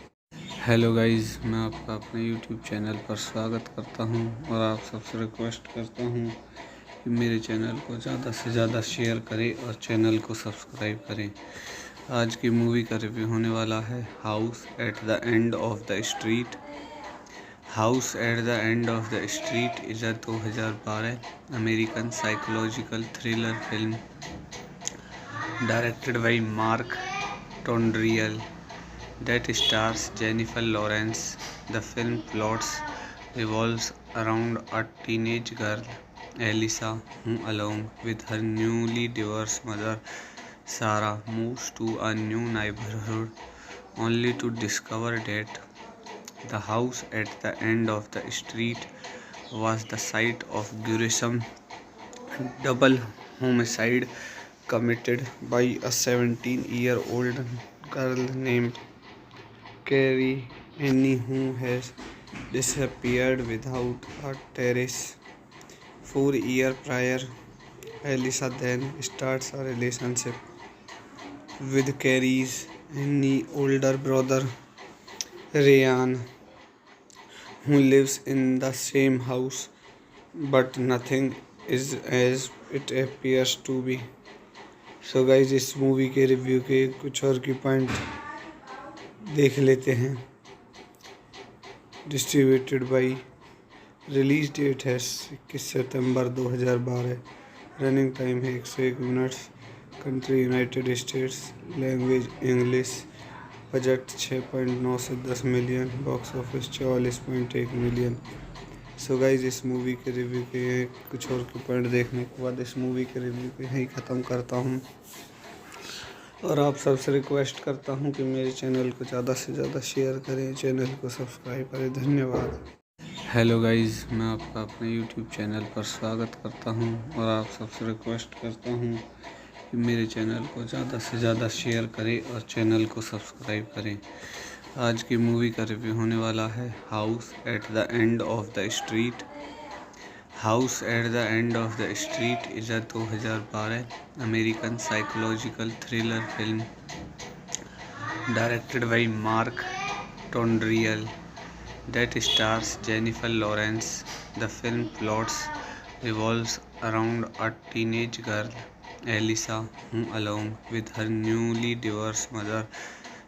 हेलो गाइज, मैं आपका अपने यूट्यूब चैनल पर स्वागत करता हूं और आप सबसे रिक्वेस्ट करता हूं कि मेरे चैनल को ज़्यादा से ज़्यादा शेयर करें और चैनल को सब्सक्राइब करें। आज की मूवी का रिव्यू होने वाला है house at the end of the street. House at the end of the street is a 2012 American psychological thriller film directed by Mark Tonderai that stars Jennifer Lawrence. The film plots revolves around a teenage girl, Elisa, who, along with her newly divorced mother, Sarah, moves to a new neighborhood only to discover that the house at the end of the street was the site of gruesome double homicide committed by a 17-year-old girl named Carrie Annie, who has disappeared without a trace. 4 years prior, Elisa then starts a relationship with Carrie's Annie older brother Ryan, who lives in the same house, but nothing is as it appears to be. So guys इस movie के review के कुछ और की point देख लेते हैं। Distributed by, release date है 21 सितंबर 2012, रनिंग टाइम है 101 minutes, country United states, language English, budget 6.9 से 10 million, box office 44.1 million. So guys इस मूवी के रिव्यू के कुछ और के पॉइंट देखने के बाद इस मूवी के रिव्यू को यहीं ख़त्म करता हूँ और आप सबसे रिक्वेस्ट करता हूँ कि मेरे चैनल को ज़्यादा से ज़्यादा शेयर करें, चैनल को सब्सक्राइब करें। धन्यवाद। हेलो गाइज, मैं आपका अपने यूट्यूब चैनल पर स्वागत करता हूँ और आप सबसे रिक्वेस्ट करता हूँ कि मेरे चैनल को ज़्यादा से ज़्यादा शेयर करें और चैनल को सब्सक्राइब करें। आज की मूवी का रिव्यू होने वाला है house at the end of the street. House at the end of the street is a 2012 American psychological thriller film directed by Mark Tonderai that stars Jennifer Lawrence. The film plots revolves around a teenage girl, Elisa, who, along with her newly divorced mother,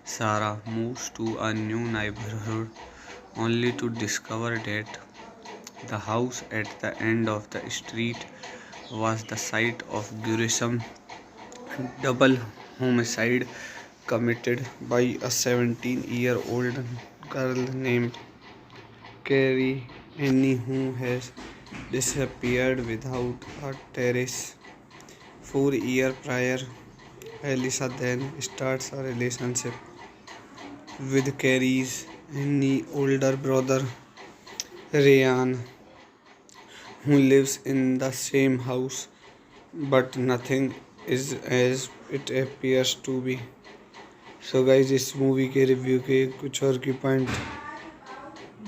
Sarah, moves to a new neighborhood only to discover that the house at the end of the street was the site of gruesome double homicide committed by a 17-year-old girl named Carrie Annie, who has disappeared without a trace. 4 years prior, Elisa then starts a relationship with Carrie's Annie older brother Ryan, who lives in the same house, but nothing is as it appears to be. So guys इस movie के review के कुछ और की point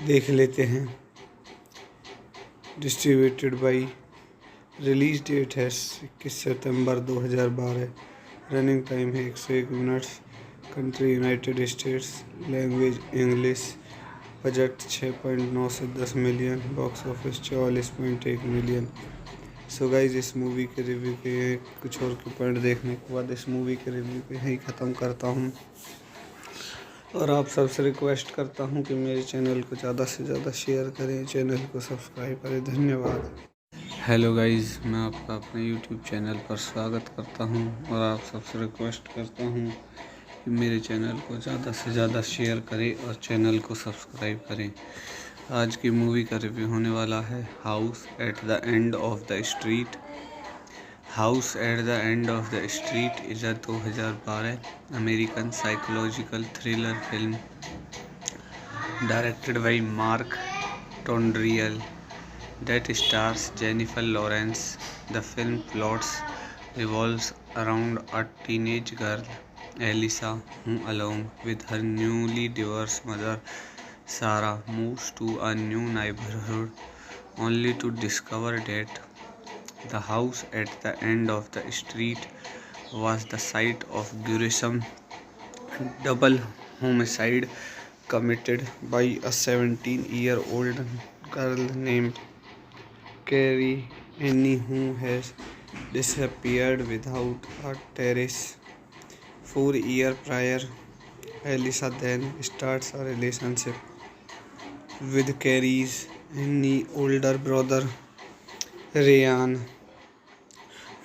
देख लेते हैं। Distributed by, release date है 21 सितंबर 2012, रनिंग टाइम है 101 minutes, country United states, language English, budget 6.9 से 10 million, box office 44.1 million. So guys इस मूवी के रिव्यू के कुछ और के पॉइंट देखने के बाद इस मूवी के रिव्यू को यहीं ख़त्म करता हूँ और आप सबसे रिक्वेस्ट करता हूँ कि मेरे चैनल को ज़्यादा से ज़्यादा शेयर करें, चैनल को सब्सक्राइब करें। धन्यवाद। हेलो गाइज, मैं आपका अपने यूट्यूब चैनल पर स्वागत करता हूँ और आप सबसे रिक्वेस्ट करता हूँ कि मेरे चैनल को ज़्यादा से ज़्यादा शेयर करें और चैनल को सब्सक्राइब करें। आज की मूवी का रिव्यू होने वाला है house at the end of the street. House at the end of the street is a 2012 American psychological thriller film directed by Mark Tonderai that stars Jennifer Lawrence. The film plots revolves around a teenage girl, Elisa, who, along with her newly divorced mother, Sarah, moves to a new neighborhood only to discover that the house at the end of the street was the site of gruesome double homicide committed by a 17-year-old girl named Carrie Annie, who has disappeared without a trace. 4 years prior, Elisa then starts a relationship with Carrie's Annie older brother Ryan,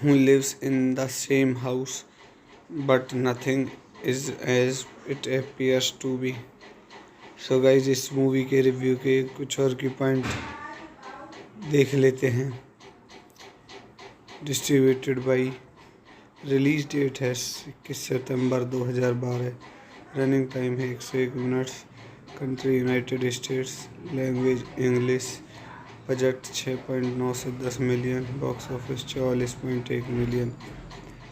who lives in the same house, but nothing is as it appears to be. So guys इस movie के review के कुछ और की point देख लेते हैं। Distributed by, release date है 21 सितंबर 2012, रनिंग टाइम है 101 minutes, country United states, language English, budget 6.9 से 10 million, box office 44.1 million.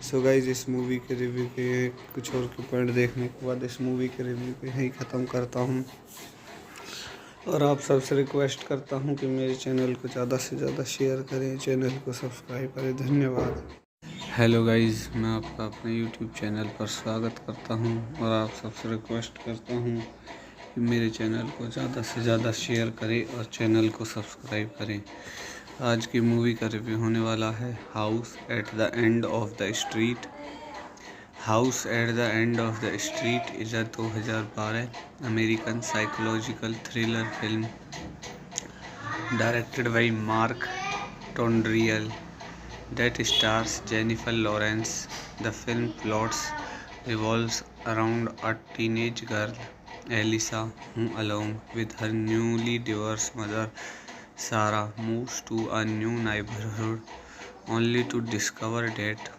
So guys इस मूवी के रिव्यू के कुछ और के पॉइंट देखने के बाद इस मूवी के रिव्यू को यहीं ख़त्म करता हूँ और आप सबसे रिक्वेस्ट करता हूँ कि मेरे चैनल को ज़्यादा से ज़्यादा शेयर करें, चैनल को सब्सक्राइब करें। धन्यवाद। हेलो गाइज, मैं आपका अपने यूट्यूब चैनल पर स्वागत करता हूँ और आप सबसे रिक्वेस्ट करता हूँ कि मेरे चैनल को ज़्यादा से ज़्यादा शेयर करें और चैनल को सब्सक्राइब करें। आज की मूवी का रिव्यू होने वाला है house at the end of the street. House at the end of the street is a 2012 American psychological thriller film directed by Mark Tonderai that stars Jennifer Lawrence. The film plots revolves around a teenage girl, Elisa, who along with her newly divorced mother, Sarah, moves to a new neighborhood only to discover that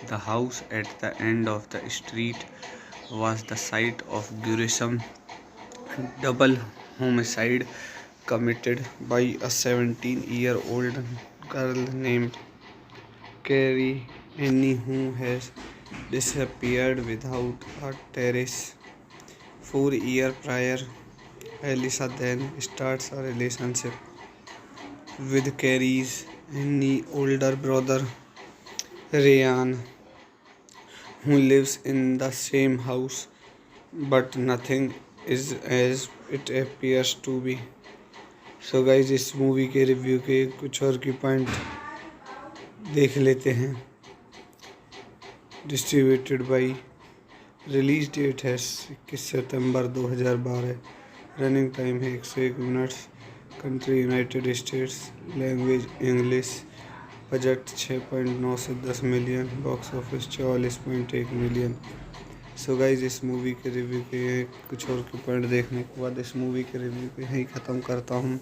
the house at the end of the street was the site of gruesome double homicide committed by a 17-year-old girl named Carrie Annie, who has disappeared without a trace. 4 years prior, Elisa then starts a relationship with Carrie's Annie's older brother, Ryan, who lives in the same house, but nothing is as it appears to be. So guys इस movie के review के कुछ और की point देख लेते हैं। Distributed by, release date है 21 सितंबर 2012, रनिंग टाइम है 101 minutes, country United states, language English, budget 6.9 से 10 million, box office 44.1 million. So guys इस मूवी के रिव्यू के कुछ और के पॉइंट देखने के बाद इस मूवी के रिव्यू को यहीं ख़त्म करता हूँ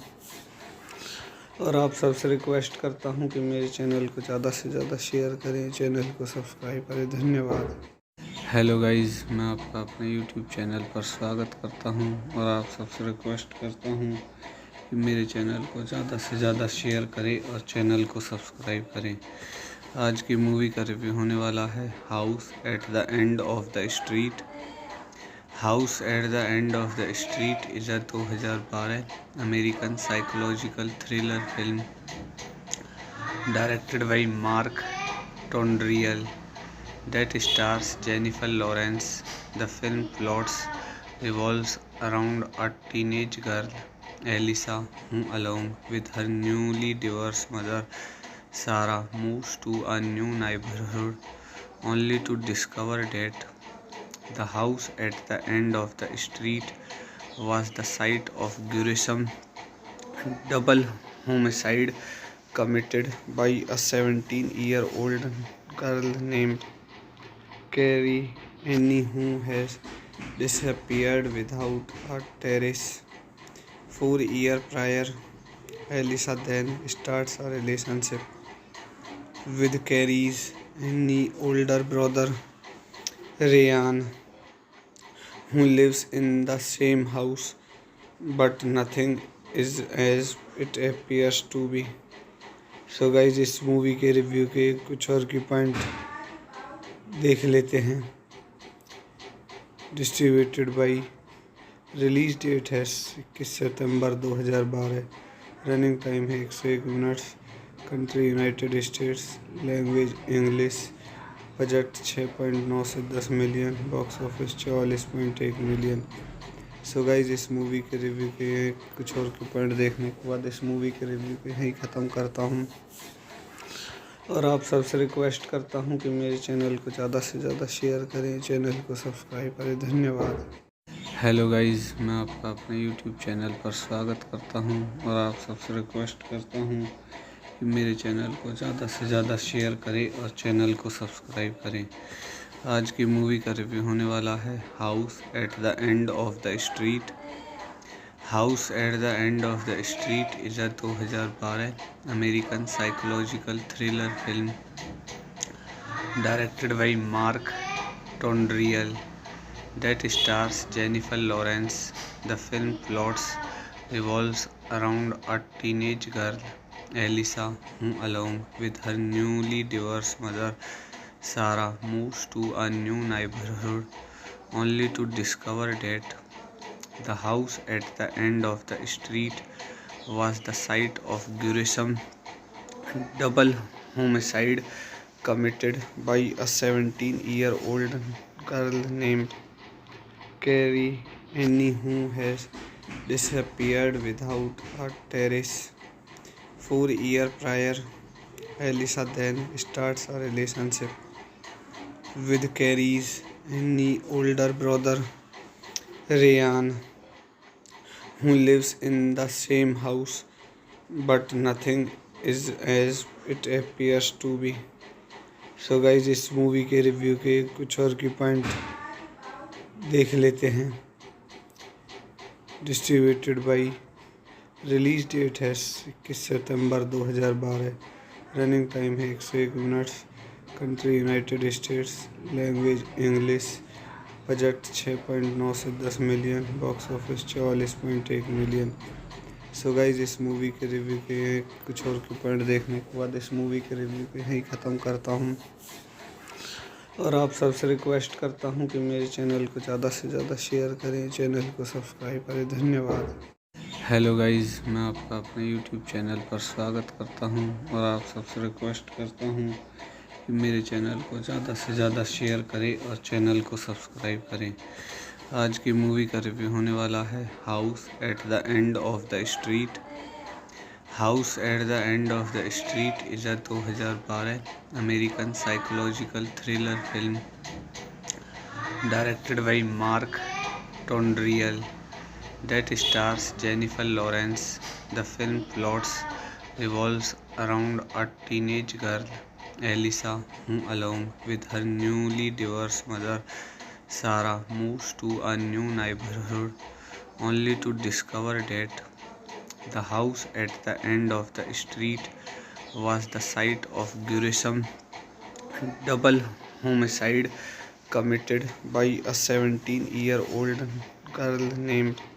और आप सबसे रिक्वेस्ट करता हूँ कि मेरे चैनल को ज़्यादा से ज़्यादा शेयर करें, चैनल को सब्सक्राइब करें। धन्यवाद। हेलो गाइज, मैं आपका अपने यूट्यूब चैनल पर स्वागत करता हूँ और आप सबसे रिक्वेस्ट करता हूँ कि मेरे चैनल को ज़्यादा से ज़्यादा शेयर करें और चैनल को सब्सक्राइब करें। आज की मूवी का रिव्यू होने वाला है house at the end of the street. House at the end of the street is a 2012 American psychological thriller film directed by Mark Tonderai that stars Jennifer Lawrence. The film plots revolves around a teenage girl, Elisa, who along with her newly divorced mother, Sarah, moves to a new neighborhood only to discover that the house at the end of the street was the site of gruesome double homicide committed by a 17-year-old girl named Carrie Annie, who has disappeared without a trace. 4 years prior, Elisa then starts a relationship with Carrie's Annie's older brother, Ryan, who lives in the same house, but nothing is as it appears to be. So guys इस movie के review के कुछ और की point देख लेते हैं। Distributed by, release date है 21 सितंबर 2012, रनिंग टाइम है 101 minutes, country United states, language English, budget 6.9 से 10 million, box office 44.1 million. So guys इस मूवी के रिव्यू के कुछ और के पॉइंट देखने के बाद इस मूवी के रिव्यू को यहीं ख़त्म करता हूँ और आप सबसे रिक्वेस्ट करता हूँ कि मेरे चैनल को ज़्यादा से ज़्यादा शेयर करें, चैनल को सब्सक्राइब करें। धन्यवाद। हेलो गाइज, मैं आपका अपने यूट्यूब चैनल पर स्वागत करता हूँ और आप सबसे रिक्वेस्ट करता हूँ कि मेरे चैनल को ज़्यादा से ज़्यादा शेयर करें और चैनल को सब्सक्राइब करें। आज की मूवी का रिव्यू होने वाला है house at the end of the street. House at the end of the street is a 2012 American psychological thriller film directed by Mark Tonderai that stars Jennifer Lawrence. The film plots revolves around a teenage girl, Elisa, who along with her newly divorced mother, Sarah, moves to a new neighborhood only to discover that the house at the end of the street was the site of gruesome double homicide committed by a 17-year-old girl named Carrie Annie, who has disappeared without a trace. 4 years prior, Elisa then starts a relationship with Carrie's Annie's older brother, Ryan, who lives in the same house, but nothing is as it appears to be. So guys, इस movie के review के कुछ और की point देख लेते हैं। Distributed by, release date है 21 सितंबर 2012, रनिंग टाइम है 101 minutes, country United states, language English, budget 6.9 से 10 million, box office 44.1 million. So guys, इस मूवी के रिव्यू के कुछ और के पॉइंट देखने के बाद इस मूवी के रिव्यू को यहीं ख़त्म करता हूँ और आप सबसे रिक्वेस्ट करता हूँ कि मेरे चैनल को ज़्यादा से ज़्यादा शेयर करें, चैनल को सब्सक्राइब करें। धन्यवाद। हेलो गाइस, मैं आपका अपने यूट्यूब चैनल पर स्वागत करता हूँ और आप सबसे रिक्वेस्ट करता हूँ कि मेरे चैनल को ज़्यादा से ज़्यादा शेयर करें और चैनल को सब्सक्राइब करें। आज की मूवी का रिव्यू होने वाला है house at the end of the street. House at the end of the street is a 2012 American psychological thriller film directed by Mark Tonderai that stars Jennifer Lawrence. The film plots revolves around a teenage girl, Elisa, who along with her newly divorced mother, Sarah, moves to a new neighborhood only to discover that the house at the end of the street was the site of gruesome double homicide committed by a 17-year-old girl named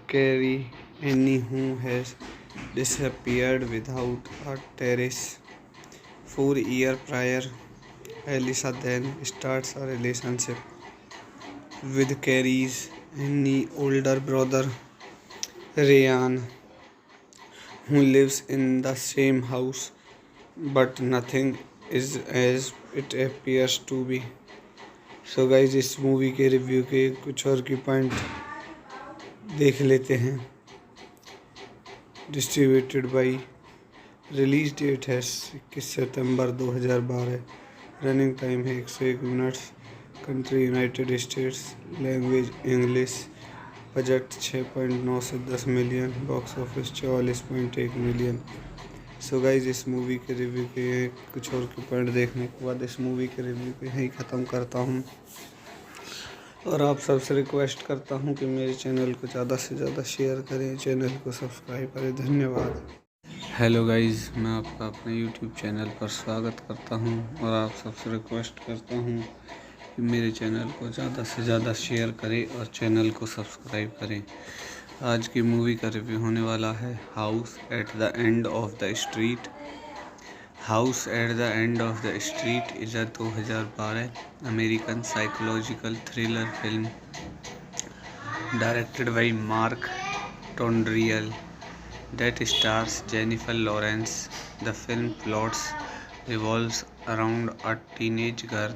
Carrie Annie, who has disappeared without a trace. 4 years prior, Elisa then starts a relationship with Carrie's Annie's older brother, Ryan, who lives in the same house, but nothing is as it appears to be. So guys, इस movie के review के कुछ और की point देख लेते हैं। Distributed by, release date है 21 सितंबर 2012, रनिंग टाइम है 101 minutes, country United states, language English, budget 6.9 से 10 million, box office 44.1 million. So guys, इस मूवी के रिव्यू के कुछ और के पॉइंट देखने के बाद इस मूवी के रिव्यू को यहीं ख़त्म करता हूँ और आप सबसे रिक्वेस्ट करता हूँ कि मेरे चैनल को ज़्यादा से ज़्यादा शेयर करें, चैनल को सब्सक्राइब करें। धन्यवाद। हेलो गाइस, मैं आपका अपने यूट्यूब चैनल पर स्वागत करता हूँ और आप सबसे रिक्वेस्ट करता हूँ कि मेरे चैनल को ज़्यादा से ज़्यादा शेयर करें और चैनल को सब्सक्राइब करें। आज की मूवी का रिव्यू होने वाला है house at the end of the street. House at the end of the street is a 2012 American psychological thriller film directed by Mark Tonderai that stars Jennifer Lawrence. The film plots revolves around a teenage girl,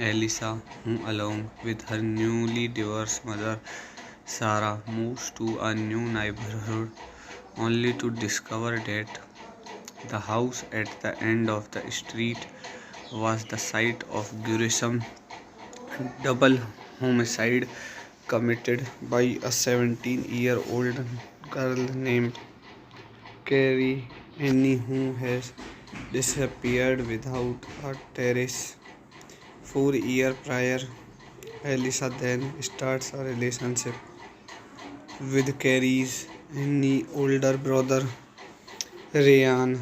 Elisa, who along with her newly divorced mother, Sarah, moves to a new neighborhood only to discover that the house at the end of the street was the site of gruesome double homicide committed by a 17-year-old girl named Carrie Annie, who has disappeared without a trace. 4 years prior, Elisa then starts a relationship with Carrie's any older brother, Ryan,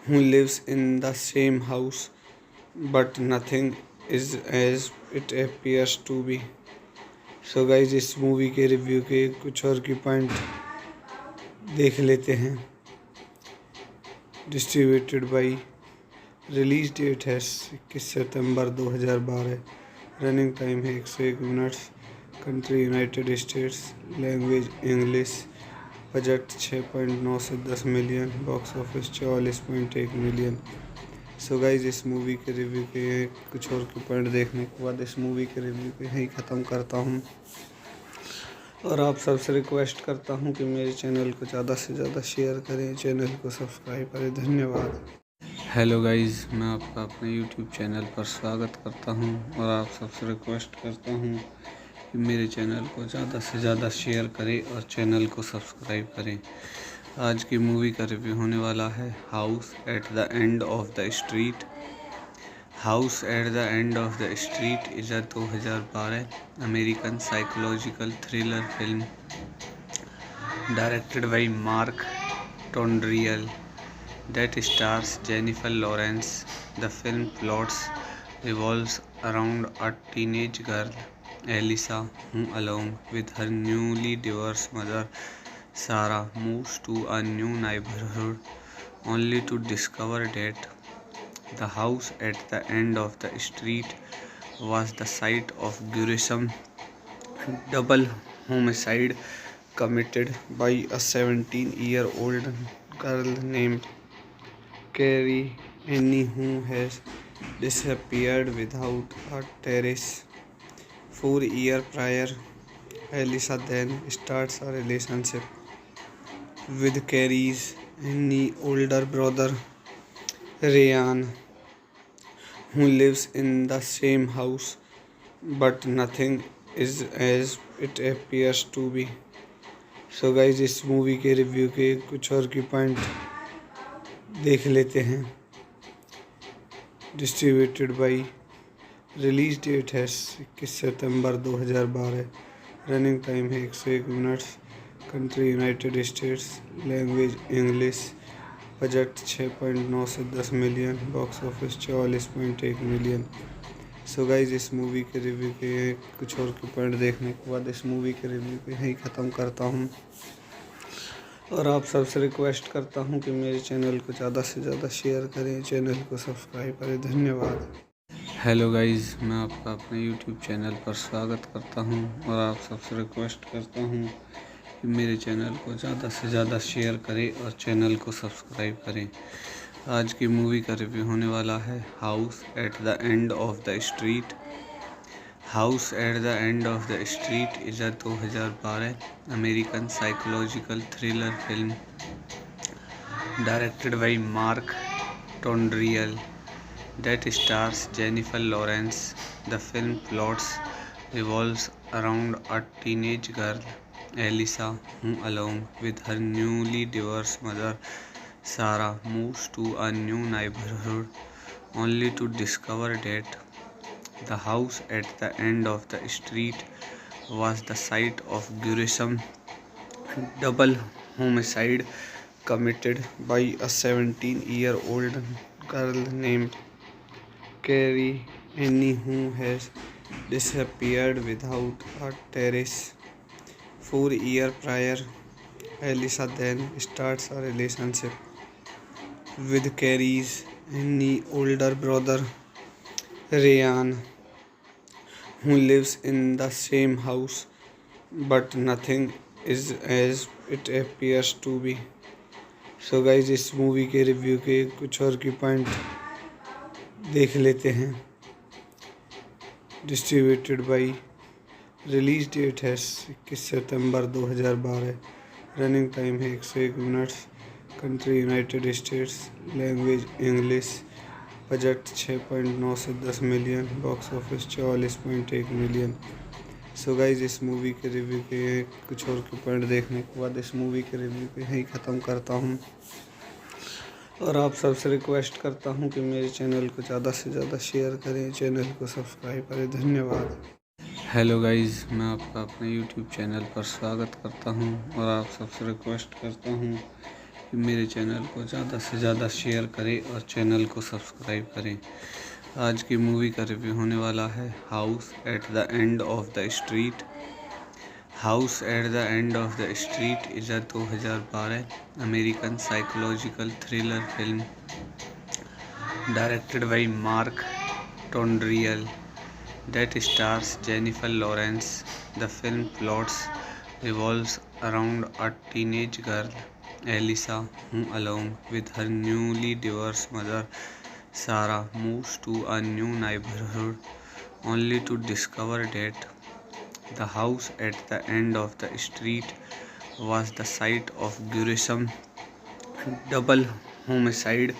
who lives in the same house, but nothing is as it appears to be. So guys इस movie के review के कुछ और की point देख लेते हैं। Distributed by, release date है 21 सितंबर 2012, रनिंग टाइम है 101 minutes, country United states, language English, budget 6.9 से 10 million, box office 44.1 million. So guys इस मूवी के रिव्यू के कुछ और के पॉइंट देखने के बाद इस मूवी के रिव्यू को यहीं ख़त्म करता हूँ और आप सबसे रिक्वेस्ट करता हूँ कि मेरे चैनल को ज़्यादा से ज़्यादा शेयर करें, चैनल को सब्सक्राइब करें। धन्यवाद। हेलो गाइज, मैं आपका अपने यूट्यूब चैनल पर स्वागत करता हूँ और आप सबसे रिक्वेस्ट करता हूँ कि मेरे चैनल को ज़्यादा से ज़्यादा शेयर करें और चैनल को सब्सक्राइब करें। आज की मूवी का रिव्यू होने वाला है house at the end of the street. House at the end of the street is a 2012 American psychological thriller film directed by Mark Tonderai that stars Jennifer Lawrence. The film plots revolves around a teenage girl, Elisa, who along with her newly divorced mother, Sarah, moves to a new neighborhood only to discover that the house at the end of the street was the site of gruesome double homicide committed by a 17-year-old girl named Carrie Annie, who has disappeared without a trace. 4 years prior, Elisa then starts a relationship with Carrie's Annie older brother, Ryan, who lives in the same house, but nothing is as it appears to be. So guys इस movie के review के कुछ और की point देख लेते हैं। Distributed by, release date है 21 सितंबर 2012, रनिंग टाइम है 101 minutes, country United states, language English, budget 6.9 से 10 million, box office 44.1 million. So guys इस मूवी के रिव्यू के कुछ और के पॉइंट देखने के बाद इस मूवी के रिव्यू को यहीं ख़त्म करता हूँ और आप सबसे रिक्वेस्ट करता हूँ कि मेरे चैनल को ज़्यादा से ज़्यादा शेयर करें, चैनल को सब्सक्राइब करें। धन्यवाद। हेलो गाइज, मैं आपका अपने यूट्यूब चैनल पर स्वागत करता हूँ और आप सबसे रिक्वेस्ट करता हूँ कि मेरे चैनल को ज़्यादा से ज़्यादा शेयर करें और चैनल को सब्सक्राइब करें। आज की मूवी का रिव्यू होने वाला है house at the end of the street. House at the end of the street is a 2012 American psychological thriller film directed by Mark Tonderai that stars Jennifer Lawrence. The film plots revolves around a teenage girl, Elisa, who along with her newly divorced mother, Sarah, moves to a new neighborhood only to discover that the house at the end of the street was the site of gruesome double homicide committed by a 17-year-old girl named Carrie Annie, who has disappeared without a trace. 4 years prior, Elisa then starts a relationship with Carrie's Annie older brother, Ryan, who lives in the same house, but nothing is as it appears to be. So guys इस movie के review के कुछ और की point देख लेते हैं। Distributed by, release date है 21 सितंबर 2012, रनिंग टाइम है 101 minutes, country United states, language English, budget 6.9 से 10 million, box office 44.1 million. So guys इस मूवी के रिव्यू के कुछ और के पॉइंट देखने के बाद इस मूवी के रिव्यू को यहीं ख़त्म करता हूँ और आप सबसे रिक्वेस्ट करता हूँ कि मेरे चैनल को ज़्यादा से ज़्यादा शेयर करें, चैनल को सब्सक्राइब करें। धन्यवाद। हेलो गाइस, मैं आपका अपने यूट्यूब चैनल पर स्वागत करता हूं और आप सबसे रिक्वेस्ट करता हूं कि मेरे चैनल को ज़्यादा से ज़्यादा शेयर करें और चैनल को सब्सक्राइब करें। आज की मूवी का रिव्यू होने वाला है house at the end of the street. House at the end of the street is a 2012 American psychological thriller film directed by Mark Tonderai that stars Jennifer Lawrence. The film plots revolves around a teenage girl, Elisa, who along with her newly divorced mother, Sarah, moves to a new neighborhood only to discover that the house at the end of the street was the site of gruesome double homicide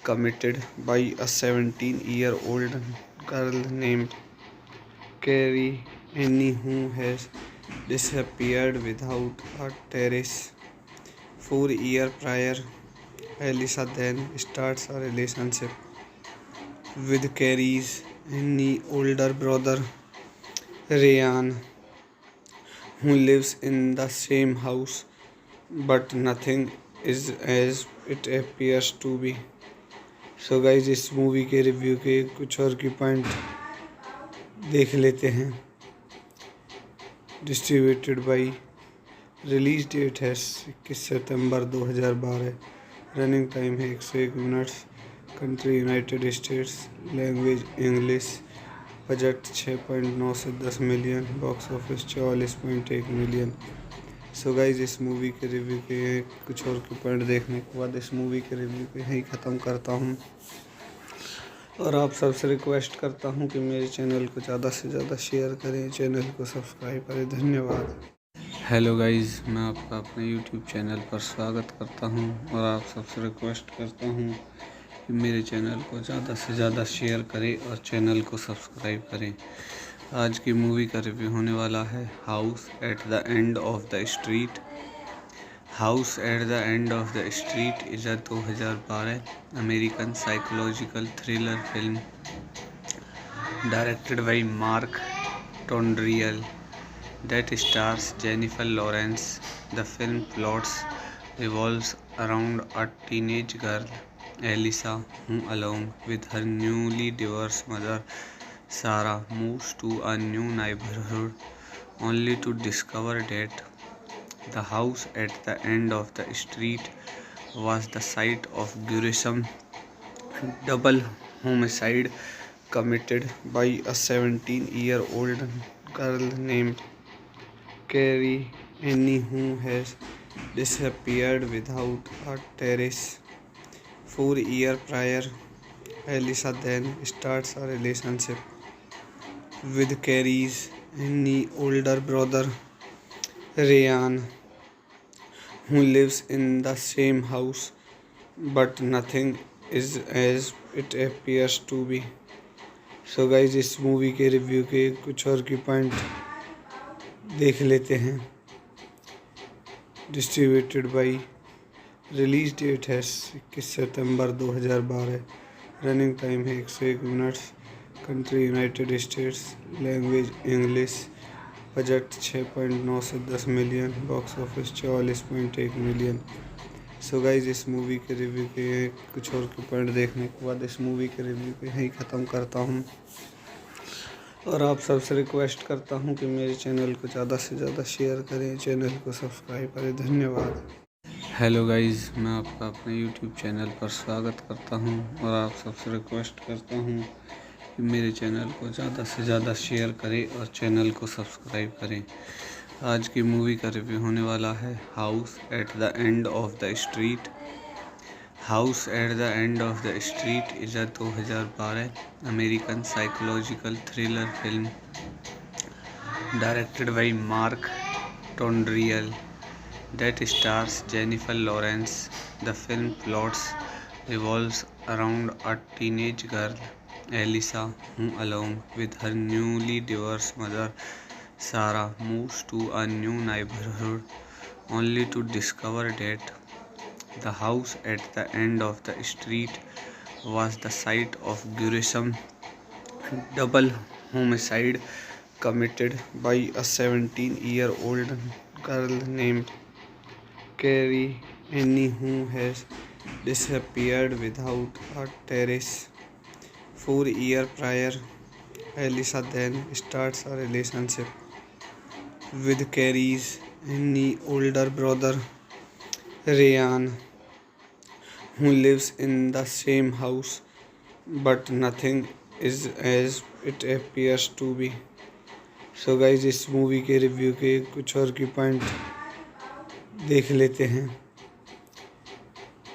committed by a 17-year-old girl named Carrie Annie, who has disappeared without a trace. 4 years prior, Elisa then starts a relationship with Carrie's Annie's older brother, Ryan, who lives in the same house, but nothing is as it appears to be. So guys, इस movie के review के कुछ और की point देख लेते हैं। Distributed by, release date है 21 सितंबर 2012, रनिंग टाइम है 101 minutes, country United states, language English, budget 6.9 से 10 million, box office 44.1 million. So guys, इस मूवी के रिव्यू के कुछ और के पॉइंट देखने के बाद इस मूवी के रिव्यू को यहीं ख़त्म करता हूँ और आप सबसे रिक्वेस्ट करता हूँ कि मेरे चैनल को ज़्यादा से ज़्यादा शेयर करें, चैनल को सब्सक्राइब करें। धन्यवाद। हेलो गाइस, मैं आपका अपने यूट्यूब चैनल पर स्वागत करता हूँ और आप सबसे रिक्वेस्ट करता हूँ कि मेरे चैनल को ज़्यादा से ज़्यादा शेयर करें और चैनल को सब्सक्राइब करें। आज की मूवी का रिव्यू होने वाला है house at the end of the street. House at the end of the street is a 2012 American psychological thriller film directed by Mark Tonderai that stars Jennifer Lawrence. The film plots revolves around a teenage girl, Elisa, who along with her newly divorced mother, Sarah, moves to a new neighborhood only to discover that the house at the end of the street was the site of gruesome double homicide committed by a 17-year-old girl named Carrie Annie, who has disappeared without a trace. 4 years prior, Elisa then starts a relationship with Carrie's Annie's older brother, Ryan, who lives in the same house, but nothing is as it appears to be. So guys, इस movie के review के कुछ और की point देख लेते हैं। Distributed by, release date है 21 सितंबर 2012, रनिंग टाइम है 101 minutes, country United states, language English, budget 6.9 से 10 million, box office 44.1 million. So guys, इस मूवी के रिव्यू के कुछ और के पॉइंट देखने के बाद इस मूवी के रिव्यू को यहीं ख़त्म करता हूँ और आप सबसे रिक्वेस्ट करता हूँ कि मेरे चैनल को ज़्यादा से ज़्यादा शेयर करें, चैनल को सब्सक्राइब करें। धन्यवाद। हेलो गाइस, मैं आपका अपने यूट्यूब चैनल पर स्वागत करता हूँ और आप सबसे रिक्वेस्ट करता हूँ कि मेरे चैनल को ज़्यादा से ज़्यादा शेयर करें और चैनल को सब्सक्राइब करें। आज की मूवी का रिव्यू होने वाला है house at the end of the street. House at the end of the street is a 2012 American psychological thriller film directed by Mark Tonderai that stars Jennifer Lawrence. The film plots revolves around a teenage girl, Elisa, who along with her newly divorced mother, Sarah, moves to a new neighborhood only to discover that The house at the end of the street was the site of gruesome double homicide committed by a 17-year-old girl named Carrie Annie, who has disappeared without a trace. 4 years prior, Elisa then starts a relationship with Carrie's Annie's older brother, Ryan, who lives in the same house, but nothing is as it appears to be. So guys इस movie के review के कुछ और की point देख लेते हैं।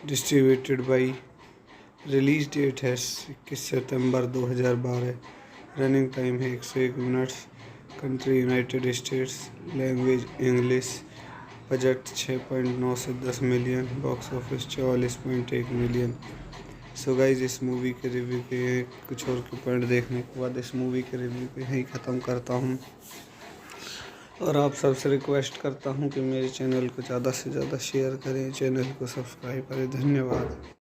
Distributed by, release date है 21 सितंबर 2012, रनिंग टाइम है 101 minutes, country United states, language English, budget 6.9 से 10 million, box office 44.1 million. So guys इस मूवी के रिव्यू के कुछ और के पॉइंट देखने के बाद इस मूवी के रिव्यू को यहीं ख़त्म करता हूँ और आप सबसे रिक्वेस्ट करता हूँ कि मेरे चैनल को ज़्यादा से ज़्यादा शेयर करें, चैनल को सब्सक्राइब करें। धन्यवाद।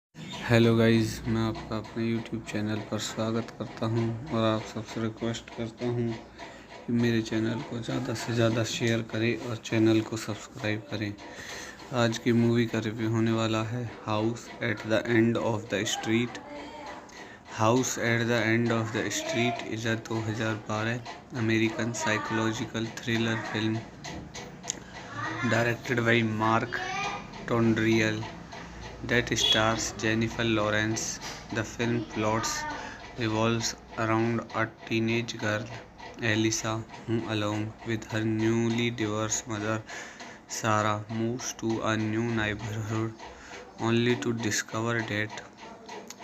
हेलो गाइज, मैं आपका अपने यूट्यूब चैनल पर स्वागत करता हूँ और आप सबसे रिक्वेस्ट करता हूँ कि मेरे चैनल को ज़्यादा से ज़्यादा शेयर करें और चैनल को सब्सक्राइब करें। आज की मूवी का रिव्यू होने वाला है house at the end of the street. House at the end of the street is a 2012 American psychological thriller film directed by Mark Tonderai that stars Jennifer Lawrence. The film plots revolves around a teenage girl, Elisa, who along with her newly divorced mother, Sarah, moves to a new neighborhood only to discover that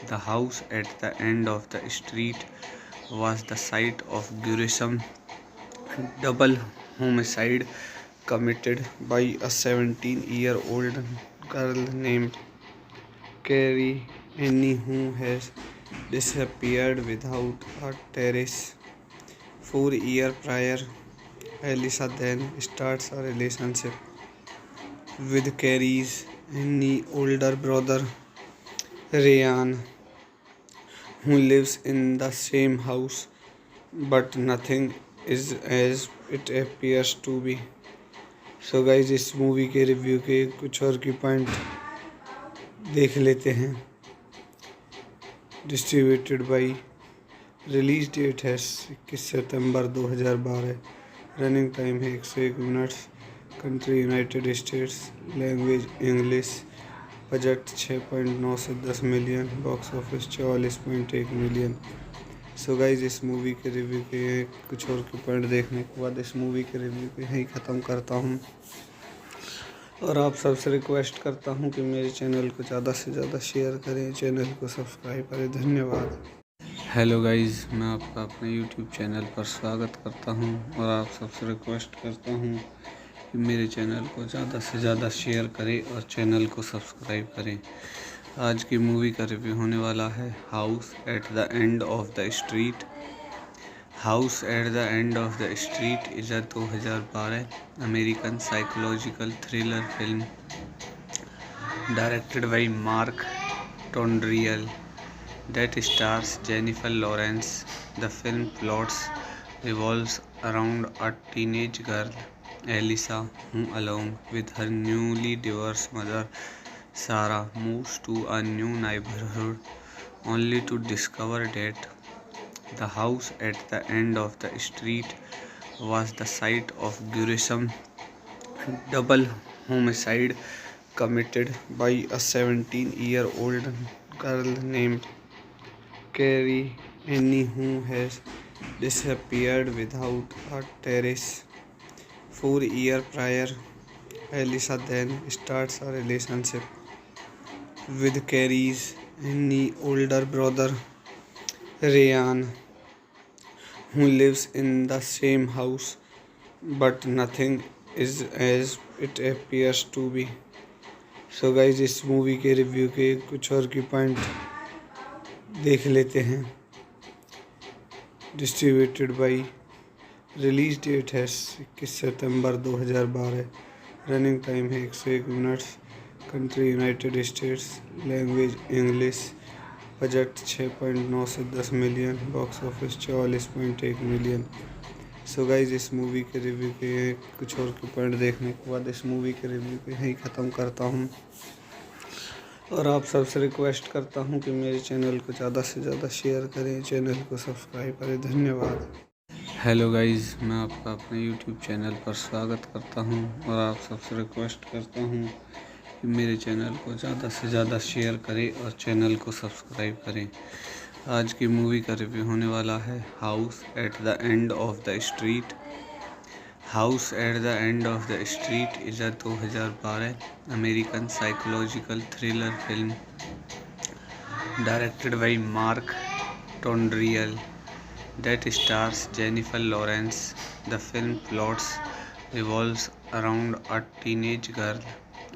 the house at the end of the street was the site of gruesome double homicide committed by a 17-year-old girl named Carrie Annie, who has disappeared without a trace. 4 years prior, Elisa then starts a relationship with Carrie's Annie's older brother, Ryan, who lives in the same house, but nothing is as it appears to be. So guys इस movie के review के कुछ और की point देख लेते हैं। Distributed by, release date है 21 सितंबर 2012, रनिंग टाइम है 101 minutes, country United states, language English, budget 6.9 से 10 million, box office 44.1 million. So guys इस मूवी के रिव्यू के कुछ और के पॉइंट देखने के बाद इस मूवी के रिव्यू को यहीं ख़त्म करता हूँ और आप सबसे रिक्वेस्ट करता हूँ कि मेरे चैनल को ज़्यादा से ज़्यादा शेयर करें, चैनल को सब्सक्राइब करें। धन्यवाद। हेलो गाइज, मैं आपका अपने यूट्यूब चैनल पर स्वागत करता हूँ और आप सबसे रिक्वेस्ट करता हूँ कि मेरे चैनल को ज़्यादा से ज़्यादा शेयर करें और चैनल को सब्सक्राइब करें। आज की मूवी का रिव्यू होने वाला है house at the end of the street. House at the end of the street is a 2012 American psychological thriller film directed by Mark Tonderai that stars Jennifer Lawrence. The film plots revolves around a teenage girl, Elisa, who along with her newly divorced mother, Sarah, moves to a new neighborhood only to discover that the house at the end of the street was the site of gruesome double homicide committed by a 17-year-old girl named Carrie Annie, who has disappeared without a trace. 4 years prior, Elisa then starts a relationship with Carrie's Annie's older brother, Ryan, who lives in the same house, but nothing is as it appears to be. So guys इस movie के review के कुछ और की point देख लेते हैं। Distributed by, release date है 21 सितंबर 2012, रनिंग टाइम है 101 minutes, country United states, language English, budget 6.9 से 10 million, box office 44.1 million. So guys इस मूवी के रिव्यू के कुछ और के पॉइंट देखने के बाद इस मूवी के रिव्यू को यहीं ख़त्म करता हूँ और आप सबसे रिक्वेस्ट करता हूँ कि मेरे चैनल को ज़्यादा से ज़्यादा शेयर करें, चैनल को सब्सक्राइब करें। धन्यवाद। हेलो गाइज, मैं आपका अपने यूट्यूब चैनल पर स्वागत करता हूं और आप सबसे रिक्वेस्ट करता हूं कि मेरे चैनल को ज़्यादा से ज़्यादा शेयर करें और चैनल को सब्सक्राइब करें। आज की मूवी का रिव्यू होने वाला है house at the end of the street. House at the end of the street is a 2012 American psychological thriller film directed by Mark Tonderai that stars Jennifer Lawrence. The film plots revolves around a teenage girl,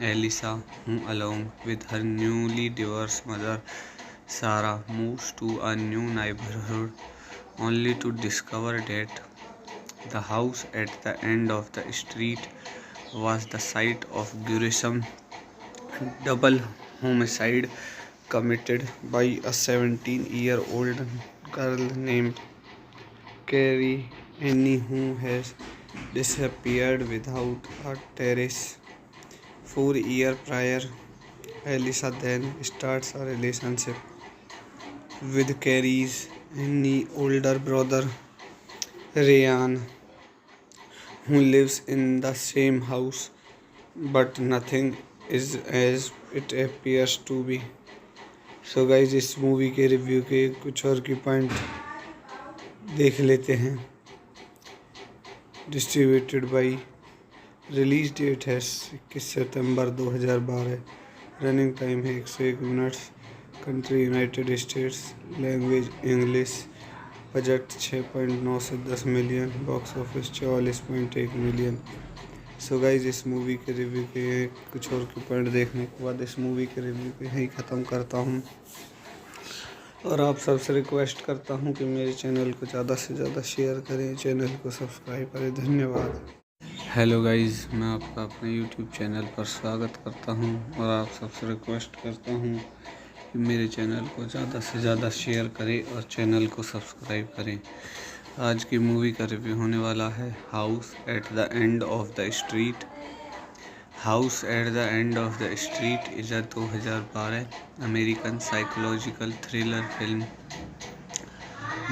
Elisa, who along with her newly divorced mother, Sarah, moves to a new neighborhood only to discover that the house at the end of the street was the site of gruesome double homicide committed by a 17-year-old girl named Carrie Annie, who has disappeared without a trace. 4 years prior, Elisa then starts a relationship with Carrie's Annie's older brother, Ryan, who lives in the same house, but nothing is as it appears to be. So guys, इस movie के review के कुछ और की point देख लेते हैं। Distributed by, release date है 21 सितंबर 2012, रनिंग टाइम है 101 minutes, country United states, language English, budget 6.9 से 10 million, box office 44.1 million. So guys इस मूवी के रिव्यू के कुछ और के पॉइंट देखने के बाद इस मूवी के रिव्यू को यहीं ख़त्म करता हूँ और आप सबसे रिक्वेस्ट करता हूं कि मेरे चैनल को ज़्यादा से ज़्यादा शेयर करें, चैनल को सब्सक्राइब करें। धन्यवाद। हेलो गाइस, मैं आपका अपने यूट्यूब चैनल पर स्वागत करता हूं और आप सबसे रिक्वेस्ट करता हूं कि मेरे चैनल को ज़्यादा से ज़्यादा शेयर करें और चैनल को सब्सक्राइब करें। आज की मूवी का रिव्यू होने वाला है house at the end of the street. House at the end of the street is a 2012 American psychological thriller film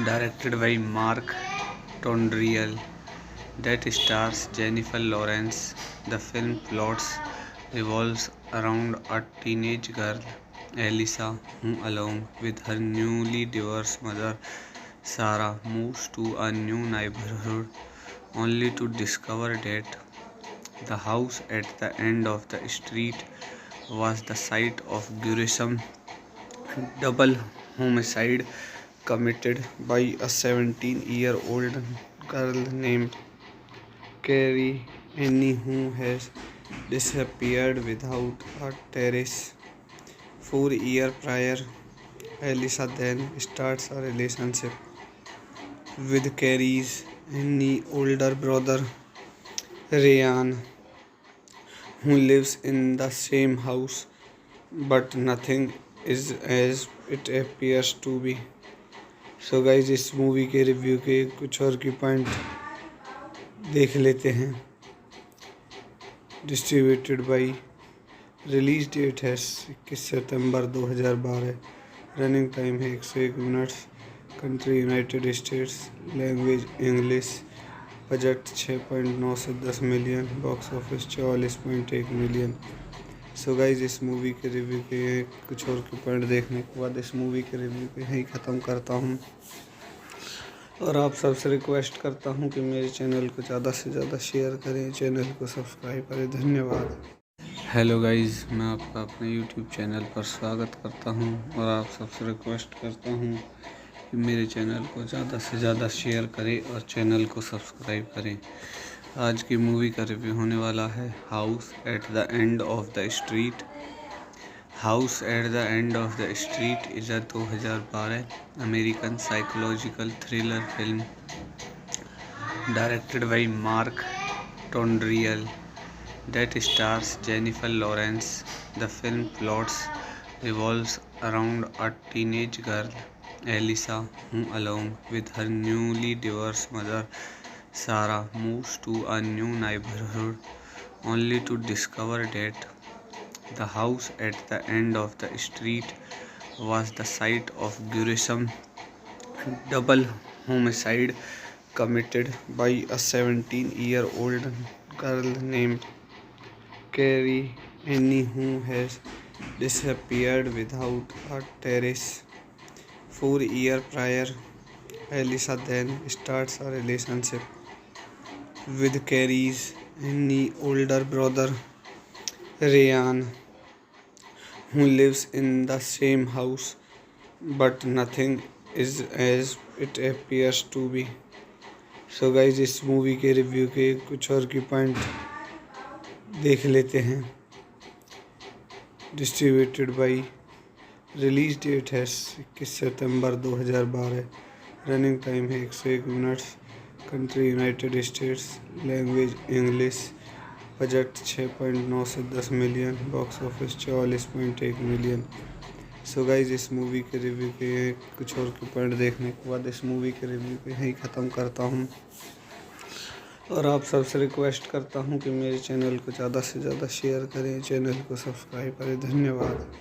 directed by Mark Tonderai that stars Jennifer Lawrence. The film plots revolves around a teenage girl, Elisa, who along with her newly divorced mother, Sarah, moves to a new neighborhood only to discover that the house at the end of the street was the site of gruesome double homicide committed by a 17-year-old girl named Carrie Annie, who has disappeared without a trace. 4 years prior, Elisa then starts a relationship with Carrie's Annie's older brother, Ryan, who lives in the same house, but nothing is as it appears to be. So guys, इस movie के review के कुछ और की point देख लेते हैं। Distributed by, release date है 21 सितंबर 2012, रनिंग टाइम है 101 minutes, country United states, language English, budget 6.9 से 10 million, box office 44.1 million. So guys इस मूवी के रिव्यू के कुछ और के पॉइंट देखने के बाद इस मूवी के रिव्यू को यहीं ख़त्म करता हूँ और आप सबसे रिक्वेस्ट करता हूं कि मेरे चैनल को ज़्यादा से ज़्यादा शेयर करें, चैनल को सब्सक्राइब करें। धन्यवाद। हेलो गाइस, मैं आपका अपने यूट्यूब चैनल पर स्वागत करता हूं और आप सबसे रिक्वेस्ट करता हूं कि मेरे चैनल को ज़्यादा से ज़्यादा शेयर करें और चैनल को सब्सक्राइब करें। आज की मूवी का रिव्यू होने वाला है house at the end of the street. House at the end of the street is a 2012 American psychological thriller film directed by Mark Tonderai that stars Jennifer Lawrence. The film plots revolves around a teenage girl, Elisa, who, along with her newly divorced mother, Sarah, moves to a new neighborhood only to discover that the house at the end of the street was the site of gruesome double homicide committed by a 17-year-old girl named Carrie Annie, who has disappeared without a trace. 4 years prior, Elisa then starts a relationship with Carrie's Annie's older brother, Ryan, who lives in the same house, but nothing is as it appears to be. So guys इस movie के review के कुछ और की point देख लेते हैं। Distributed by, release date है 21 सितंबर 2012, रनिंग टाइम है 101 minutes, country United states, language English, budget 6.9 से 10 million, box office 44.1 million. So guys इस मूवी के रिव्यू के कुछ और के पॉइंट देखने के बाद इस मूवी के रिव्यू को यहीं ख़त्म करता हूँ और आप सबसे रिक्वेस्ट करता हूँ कि मेरे चैनल को ज़्यादा से ज़्यादा शेयर करें, चैनल को सब्सक्राइब करें। धन्यवाद।